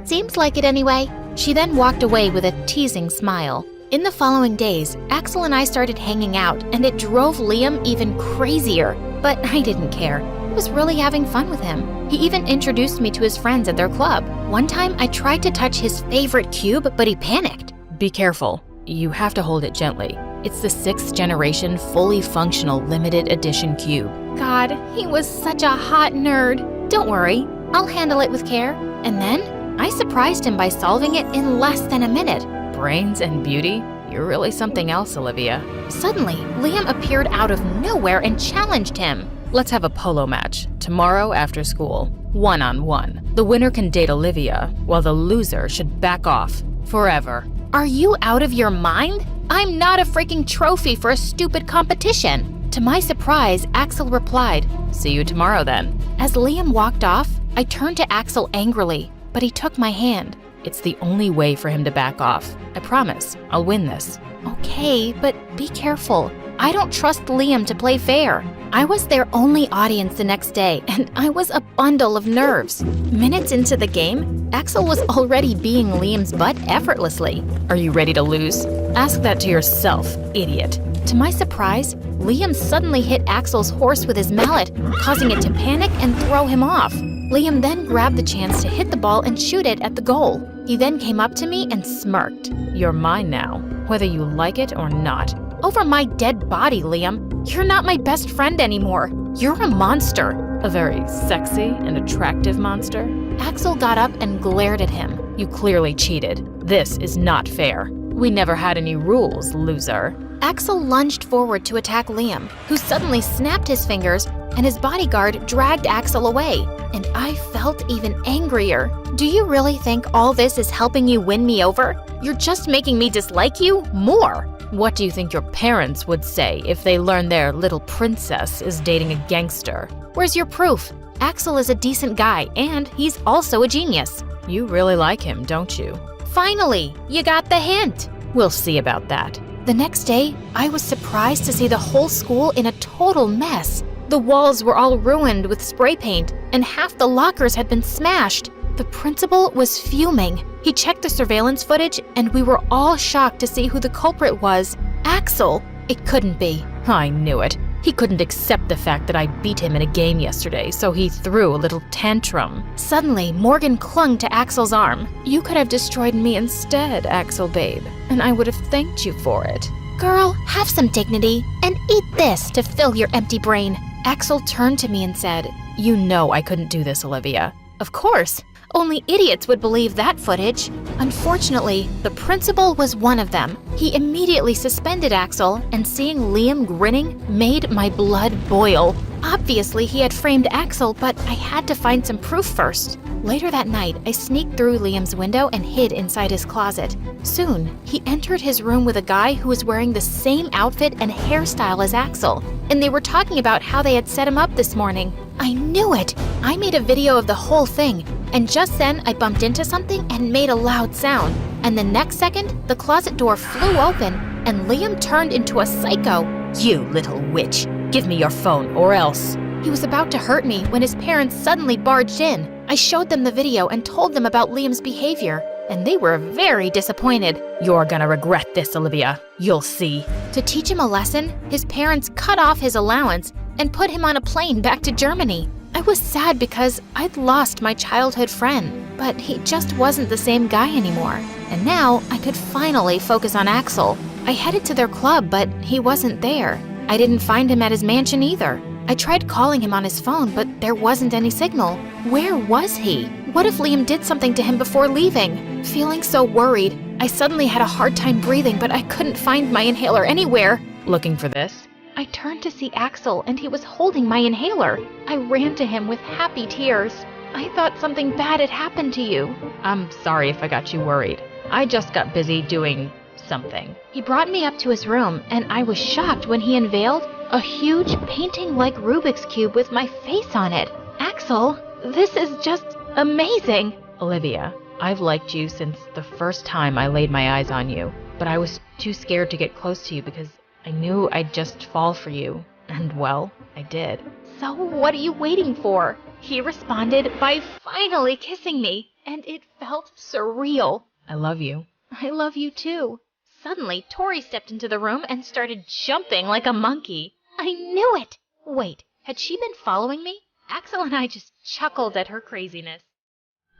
Seems like it anyway. She then walked away with a teasing smile. In the following days, Axel and I started hanging out, and it drove Liam even crazier. But I didn't care. I was really having fun with him. He even introduced me to his friends at their club. One time, I tried to touch his favorite cube, but he panicked. Be careful. You have to hold it gently. It's the 6th generation fully functional limited edition cube. God, he was such a hot nerd. Don't worry, I'll handle it with care. And then, I surprised him by solving it in less than a minute. Brains and beauty? You're really something else, Olivia. Suddenly, Liam appeared out of nowhere and challenged him. Let's have a polo match tomorrow after school, one-on-one. The winner can date Olivia, while the loser should back off forever. Are you out of your mind? I'm not a freaking trophy for a stupid competition. To my surprise, Axel replied, See you tomorrow then. As Liam walked off, I turned to Axel angrily, but he took my hand. It's the only way for him to back off. I promise, I'll win this. Okay, but be careful. I don't trust Liam to play fair. I was their only audience the next day, and I was a bundle of nerves. Minutes into the game, Axel was already being Liam's butt effortlessly. Are you ready to lose? Ask that to yourself, idiot. To my surprise, Liam suddenly hit Axel's horse with his mallet, causing it to panic and throw him off. Liam then grabbed the chance to hit the ball and shoot it at the goal. He then came up to me and smirked. You're mine now, whether you like it or not. Over my dead body, Liam. You're not my best friend anymore. You're a monster. A very sexy and attractive monster? Axel got up and glared at him. You clearly cheated. This is not fair. We never had any rules, loser. Axel lunged forward to attack Liam, who suddenly snapped his fingers, and his bodyguard dragged Axel away. And I felt even angrier. Do you really think all this is helping you win me over? You're just making me dislike you more. What do you think your parents would say if they learned their little princess is dating a gangster? Where's your proof? Axel is a decent guy, and he's also a genius. You really like him, don't you? Finally, you got the hint. We'll see about that. The next day, I was surprised to see the whole school in a total mess. The walls were all ruined with spray paint, and half the lockers had been smashed. The principal was fuming. He checked the surveillance footage, and we were all shocked to see who the culprit was. Axel. It couldn't be. I knew it. He couldn't accept the fact that I beat him in a game yesterday, so he threw a little tantrum. Suddenly, Morgan clung to Axel's arm. You could have destroyed me instead, Axel babe, and I would have thanked you for it. Girl, have some dignity, and eat this to fill your empty brain. Axel turned to me and said, You know I couldn't do this, Olivia. Of course. Only idiots would believe that footage. Unfortunately, the principal was one of them. He immediately suspended Axel, and seeing Liam grinning made my blood boil. Obviously, he had framed Axel, but I had to find some proof first. Later that night, I sneaked through Liam's window and hid inside his closet. Soon, he entered his room with a guy who was wearing the same outfit and hairstyle as Axel, and they were talking about how they had set him up this morning. I knew it! I made a video of the whole thing, and just then I bumped into something and made a loud sound. And the next second, the closet door flew open, and Liam turned into a psycho. You little witch! Give me your phone, or else. He was about to hurt me when his parents suddenly barged in. I showed them the video and told them about Liam's behavior, and they were very disappointed. You're gonna regret this, Olivia. You'll see. To teach him a lesson, his parents cut off his allowance and put him on a plane back to Germany. I was sad because I'd lost my childhood friend, but he just wasn't the same guy anymore. And now I could finally focus on Axel. I headed to their club, but he wasn't there. I didn't find him at his mansion either. I tried calling him on his phone, but there wasn't any signal. Where was he? What if Liam did something to him before leaving? Feeling so worried, I suddenly had a hard time breathing, but I couldn't find my inhaler anywhere. Looking for this? I turned to see Axel, and he was holding my inhaler. I ran to him with happy tears. I thought something bad had happened to you. I'm sorry if I got you worried. I just got busy doing something. He brought me up to his room, and I was shocked when he unveiled a huge painting-like Rubik's Cube with my face on it. Axel, this is just amazing. Olivia, I've liked you since the first time I laid my eyes on you, but I was too scared to get close to you because I knew I'd just fall for you. And well, I did. So what are you waiting for? He responded by finally kissing me, and it felt surreal. I love you. I love you too. Suddenly, Tori stepped into the room and started jumping like a monkey. I knew it! Wait, had she been following me? Axel and I just chuckled at her craziness.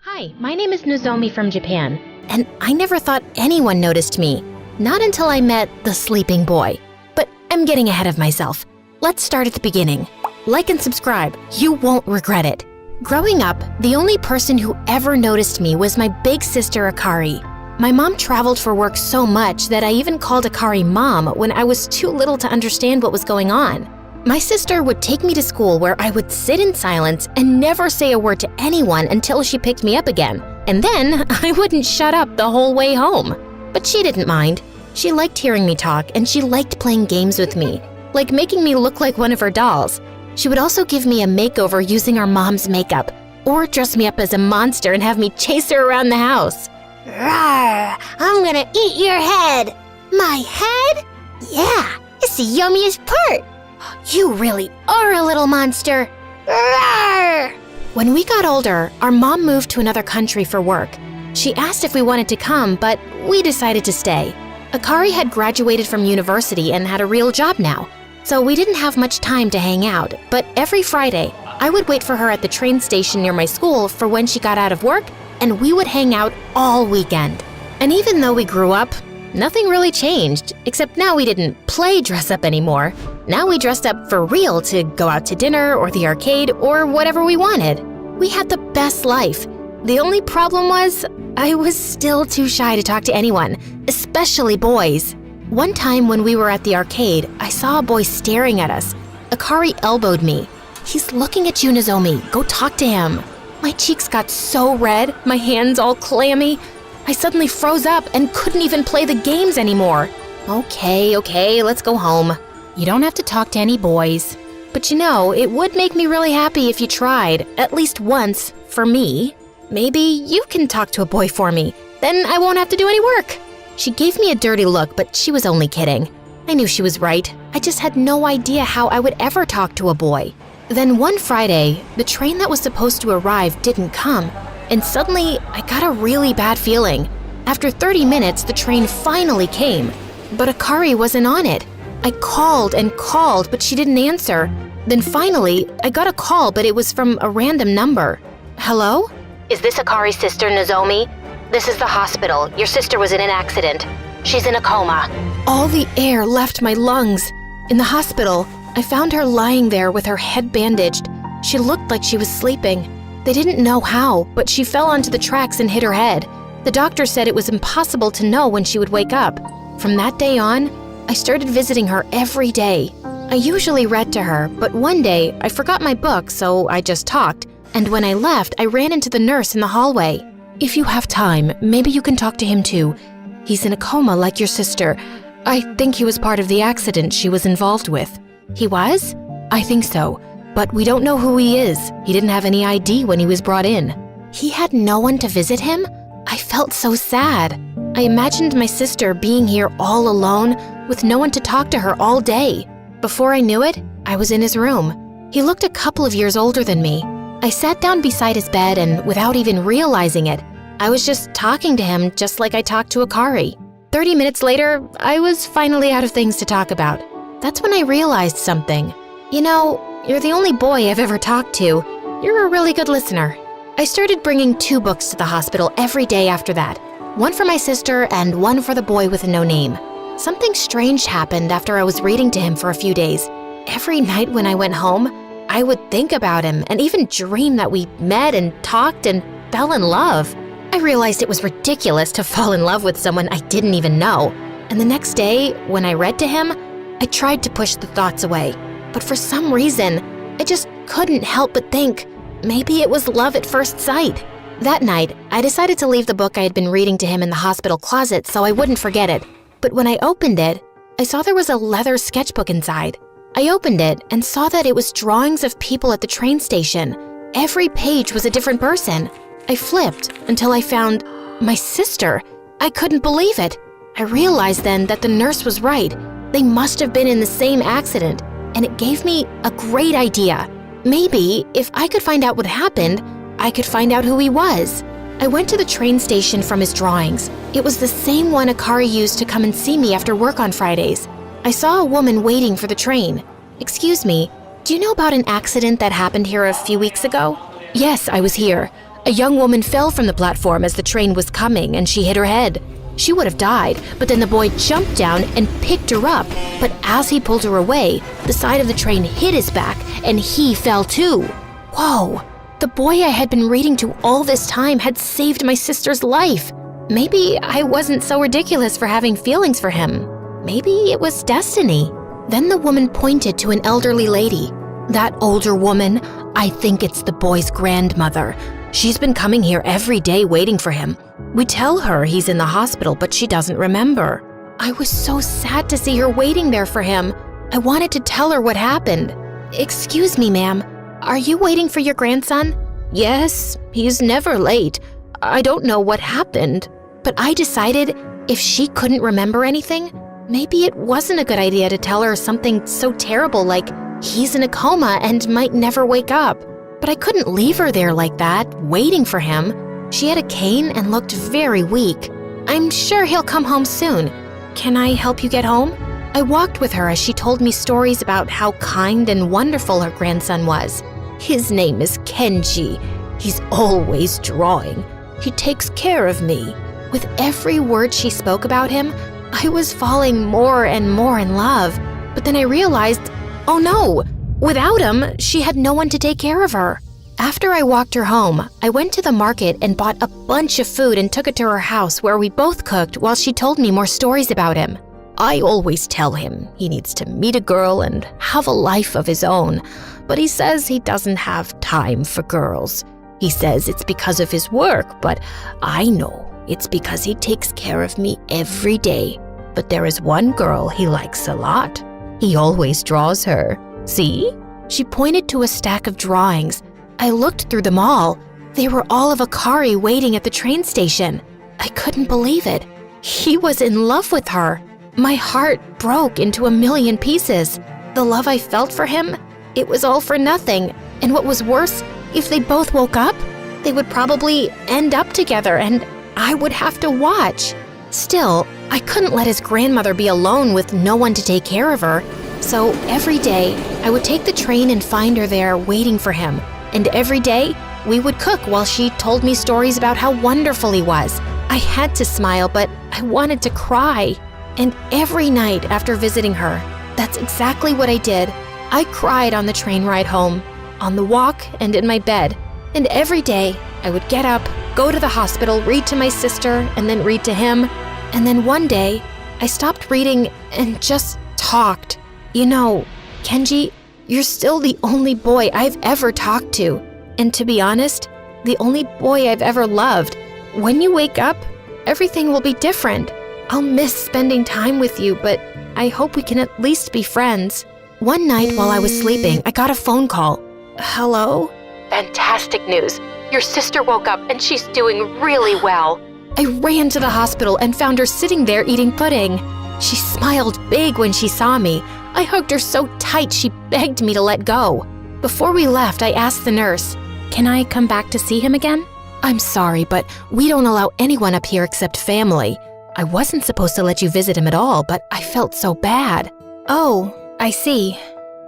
Hi, my name is Nozomi from Japan, and I never thought anyone noticed me. Not until I met the sleeping boy. But I'm getting ahead of myself. Let's start at the beginning. Like and subscribe. You won't regret it. Growing up, the only person who ever noticed me was my big sister Akari. My mom traveled for work so much that I even called Akari Mom when I was too little to understand what was going on. My sister would take me to school where I would sit in silence and never say a word to anyone until she picked me up again. And then I wouldn't shut up the whole way home. But she didn't mind. She liked hearing me talk and she liked playing games with me, like making me look like one of her dolls. She would also give me a makeover using our mom's makeup, or dress me up as a monster and have me chase her around the house. Rawr, I'm gonna eat your head. My head? Yeah, it's the yummiest part. You really are a little monster. Rawr! When we got older, our mom moved to another country for work. She asked if we wanted to come, but we decided to stay. Akari had graduated from university and had a real job now, so we didn't have much time to hang out. But every Friday, I would wait for her at the train station near my school for when she got out of work, and we would hang out all weekend. And even though we grew up, nothing really changed, except now we didn't play dress up anymore. Now we dressed up for real to go out to dinner or the arcade or whatever we wanted. We had the best life. The only problem was, I was still too shy to talk to anyone, especially boys. One time when we were at the arcade, I saw a boy staring at us. Akari elbowed me. "He's looking at you, Nozomi. Go talk to him." My cheeks got so red, my hands all clammy. I suddenly froze up and couldn't even play the games anymore. Okay, let's go home. You don't have to talk to any boys. But you know, it would make me really happy if you tried, at least once, for me. Maybe you can talk to a boy for me. Then I won't have to do any work. She gave me a dirty look, but she was only kidding. I knew she was right. I just had no idea how I would ever talk to a boy. Then one Friday, the train that was supposed to arrive didn't come, and suddenly I got a really bad feeling. After 30 minutes, the train finally came, but Akari wasn't on it. I called and called, but she didn't answer. Then finally, I got a call, but it was from a random number. Hello? Is this Akari's sister, Nozomi? This is the hospital. Your sister was in an accident. She's in a coma. All the air left my lungs. In the hospital, I found her lying there with her head bandaged. She looked like she was sleeping. They didn't know how, but she fell onto the tracks and hit her head. The doctor said it was impossible to know when she would wake up. From that day on, I started visiting her every day. I usually read to her, but one day I forgot my book, so I just talked. And when I left, I ran into the nurse in the hallway. "If you have time, maybe you can talk to him too. He's in a coma like your sister. I think he was part of the accident she was involved with." "He was?" "I think so, but we don't know who he is. He didn't have any ID when he was brought in." He had no one to visit him? I felt so sad. I imagined my sister being here all alone with no one to talk to her all day. Before I knew it, I was in his room. He looked a couple of years older than me. I sat down beside his bed and without even realizing it, I was just talking to him just like I talked to Akari. 30 minutes later, I was finally out of things to talk about. That's when I realized something. You know, you're the only boy I've ever talked to. You're a really good listener. I started bringing 2 books to the hospital every day after that. One for my sister and one for the boy with no name. Something strange happened after I was reading to him for a few days. Every night when I went home, I would think about him and even dream that we met and talked and fell in love. I realized it was ridiculous to fall in love with someone I didn't even know. And the next day, when I read to him, I tried to push the thoughts away. But for some reason, I just couldn't help but think, maybe it was love at first sight. That night, I decided to leave the book I had been reading to him in the hospital closet so I wouldn't forget it. But when I opened it, I saw there was a leather sketchbook inside. I opened it and saw that it was drawings of people at the train station. Every page was a different person. I flipped until I found my sister. I couldn't believe it. I realized then that the nurse was right. They must have been in the same accident, and it gave me a great idea. Maybe if I could find out what happened, I could find out who he was. I went to the train station from his drawings. It was the same one Akari used to come and see me after work on Fridays. I saw a woman waiting for the train. "Excuse me, do you know about an accident that happened here a few weeks ago?" "Yes, I was here. A young woman fell from the platform as the train was coming and she hit her head. She would have died, but then the boy jumped down and picked her up. But as he pulled her away, the side of the train hit his back and he fell too." Whoa, the boy I had been reading to all this time had saved my sister's life. Maybe I wasn't so ridiculous for having feelings for him. Maybe it was destiny. Then the woman pointed to an elderly lady. "That older woman, I think it's the boy's grandmother. She's been coming here every day waiting for him. We tell her he's in the hospital, but she doesn't remember." I was so sad to see her waiting there for him. I wanted to tell her what happened. "Excuse me, ma'am, are you waiting for your grandson?" "Yes, he's never late. I don't know what happened." But I decided if she couldn't remember anything, maybe it wasn't a good idea to tell her something so terrible like he's in a coma and might never wake up. But I couldn't leave her there like that, waiting for him. She had a cane and looked very weak. "I'm sure he'll come home soon. Can I help you get home?" I walked with her as she told me stories about how kind and wonderful her grandson was. "His name is Kenji. He's always drawing. He takes care of me." With every word she spoke about him, I was falling more and more in love. But then I realized, oh no, without him, she had no one to take care of her. After I walked her home, I went to the market and bought a bunch of food and took it to her house where we both cooked while she told me more stories about him. I always tell him he needs to meet a girl and have a life of his own, but he says he doesn't have time for girls. He says it's because of his work, but I know it's because he takes care of me every day. But there is one girl he likes a lot. He always draws her. See?" She pointed to a stack of drawings. I looked through them all. They were all of Akari waiting at the train station. I couldn't believe it. He was in love with her. My heart broke into a million pieces. The love I felt for him, it was all for nothing. And what was worse, if they both woke up, they would probably end up together and I would have to watch. Still, I couldn't let his grandmother be alone with no one to take care of her. So every day, I would take the train and find her there waiting for him. And every day, we would cook while she told me stories about how wonderful he was. I had to smile, but I wanted to cry. And every night after visiting her, that's exactly what I did. I cried on the train ride home, on the walk, and in my bed. And every day, I would get up, go to the hospital, read to my sister, and then read to him. And then one day, I stopped reading and just talked. "You know, Kenji, you're still the only boy I've ever talked to. And to be honest, the only boy I've ever loved. When you wake up, everything will be different. I'll miss spending time with you, but I hope we can at least be friends." One night while I was sleeping, I got a phone call. "Hello?" "Fantastic news. Your sister woke up and she's doing really well." I ran to the hospital and found her sitting there eating pudding. She smiled big when she saw me. I hugged her so tight she begged me to let go. Before we left, I asked the nurse, "Can I come back to see him again?" "I'm sorry, but we don't allow anyone up here except family. I wasn't supposed to let you visit him at all, but I felt so bad." "Oh, I see.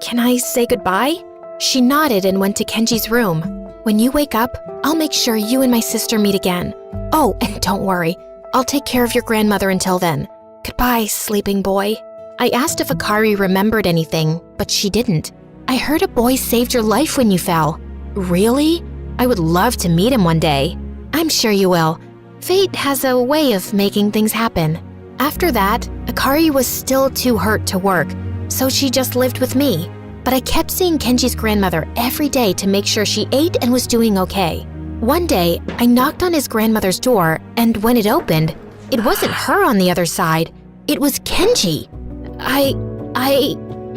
Can I say goodbye?" She nodded and went to Kenji's room. "When you wake up, I'll make sure you and my sister meet again. Oh, and don't worry. I'll take care of your grandmother until then. Goodbye, sleeping boy." I asked if Akari remembered anything, but she didn't. "I heard a boy saved your life when you fell." "Really? I would love to meet him one day." "I'm sure you will. Fate has a way of making things happen." After that, Akari was still too hurt to work, so she just lived with me. But I kept seeing Kenji's grandmother every day to make sure she ate and was doing okay. One day, I knocked on his grandmother's door, and when it opened, it wasn't her on the other side. It was Kenji.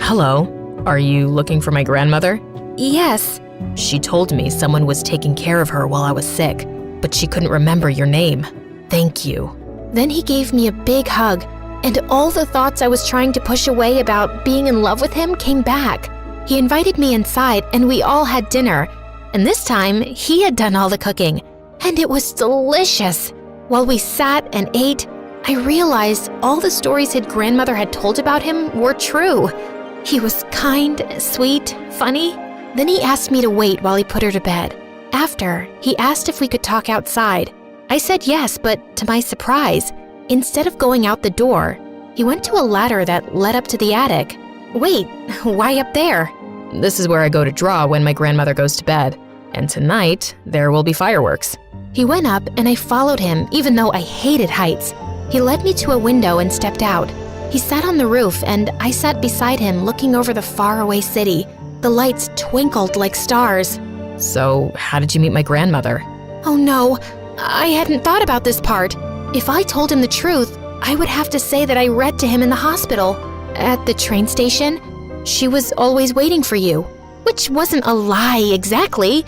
Hello, are you looking for my grandmother? Yes. She told me someone was taking care of her while I was sick, but she couldn't remember your name. Thank you. Then he gave me a big hug, and all the thoughts I was trying to push away about being in love with him came back. He invited me inside, and we all had dinner. And this time, he had done all the cooking, and it was delicious. While we sat and ate, I realized all the stories his grandmother had told about him were true. He was kind, sweet, funny. Then he asked me to wait while he put her to bed. After, he asked if we could talk outside. I said yes, but to my surprise, instead of going out the door, he went to a ladder that led up to the attic. Wait, why up there? This is where I go to draw when my grandmother goes to bed. And tonight, there will be fireworks. He went up and I followed him even though I hated heights. He led me to a window and stepped out. He sat on the roof, and I sat beside him looking over the faraway city. The lights twinkled like stars. So, how did you meet my grandmother? Oh no, I hadn't thought about this part. If I told him the truth, I would have to say that I read to him in the hospital. At the train station, she was always waiting for you. Which wasn't a lie exactly,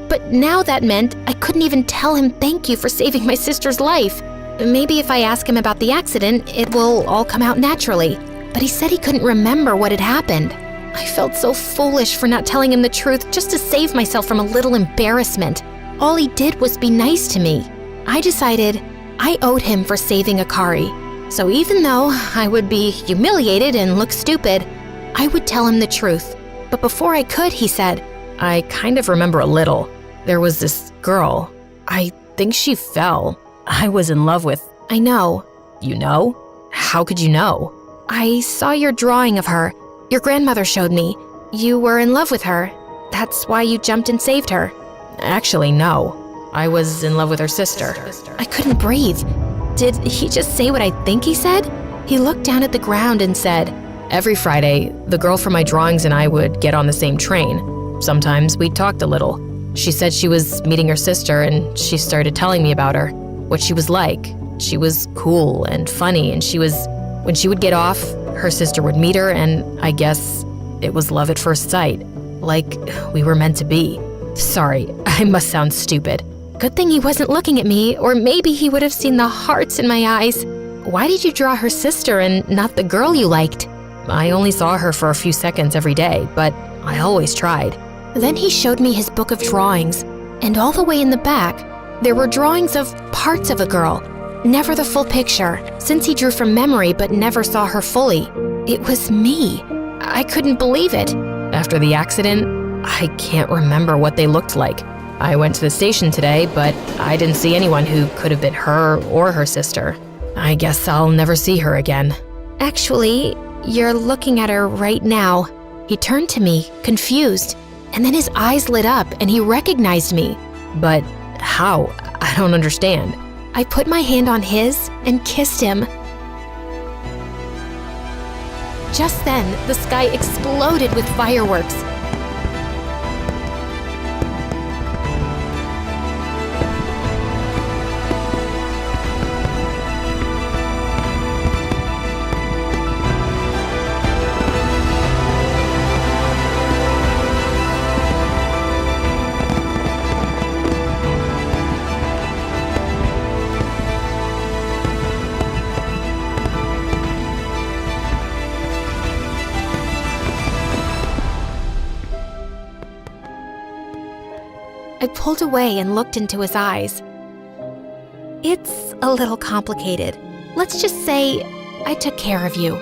but now that meant I couldn't even tell him thank you for saving my sister's life. Maybe if I ask him about the accident, it will all come out naturally. But he said he couldn't remember what had happened. I felt so foolish for not telling him the truth just to save myself from a little embarrassment. All he did was be nice to me. I decided I owed him for saving Akari. So even though I would be humiliated and look stupid, I would tell him the truth. But before I could, he said, I kind of remember a little. There was this girl. I think she fell. I was in love with. I know. You know? How could you know? I saw your drawing of her. Your grandmother showed me. You were in love with her. That's why you jumped and saved her. Actually, no. I was in love with her sister. I couldn't breathe. Did he just say what I think he said? He looked down at the ground and said, Every Friday, the girl from my drawings and I would get on the same train. Sometimes we talked a little. She said she was meeting her sister, and she started telling me about her, what she was like. She was cool and funny, and when she would get off, her sister would meet her, and I guess it was love at first sight. Like we were meant to be. Sorry, I must sound stupid. Good thing he wasn't looking at me, or maybe he would have seen the hearts in my eyes. Why did you draw her sister and not the girl you liked? I only saw her for a few seconds every day, but I always tried. Then he showed me his book of drawings, and all the way in the back, there were drawings of parts of a girl, never the full picture, since he drew from memory but never saw her fully. It was me. I couldn't believe it. After the accident, I can't remember what they looked like. I went to the station today, but I didn't see anyone who could have been her or her sister. I guess I'll never see her again. Actually, you're looking at her right now. He turned to me, confused, and then his eyes lit up and he recognized me. But how? I don't understand. I put my hand on his and kissed him. Just then, the sky exploded with fireworks. I pulled away and looked into his eyes. It's a little complicated. Let's just say I took care of you.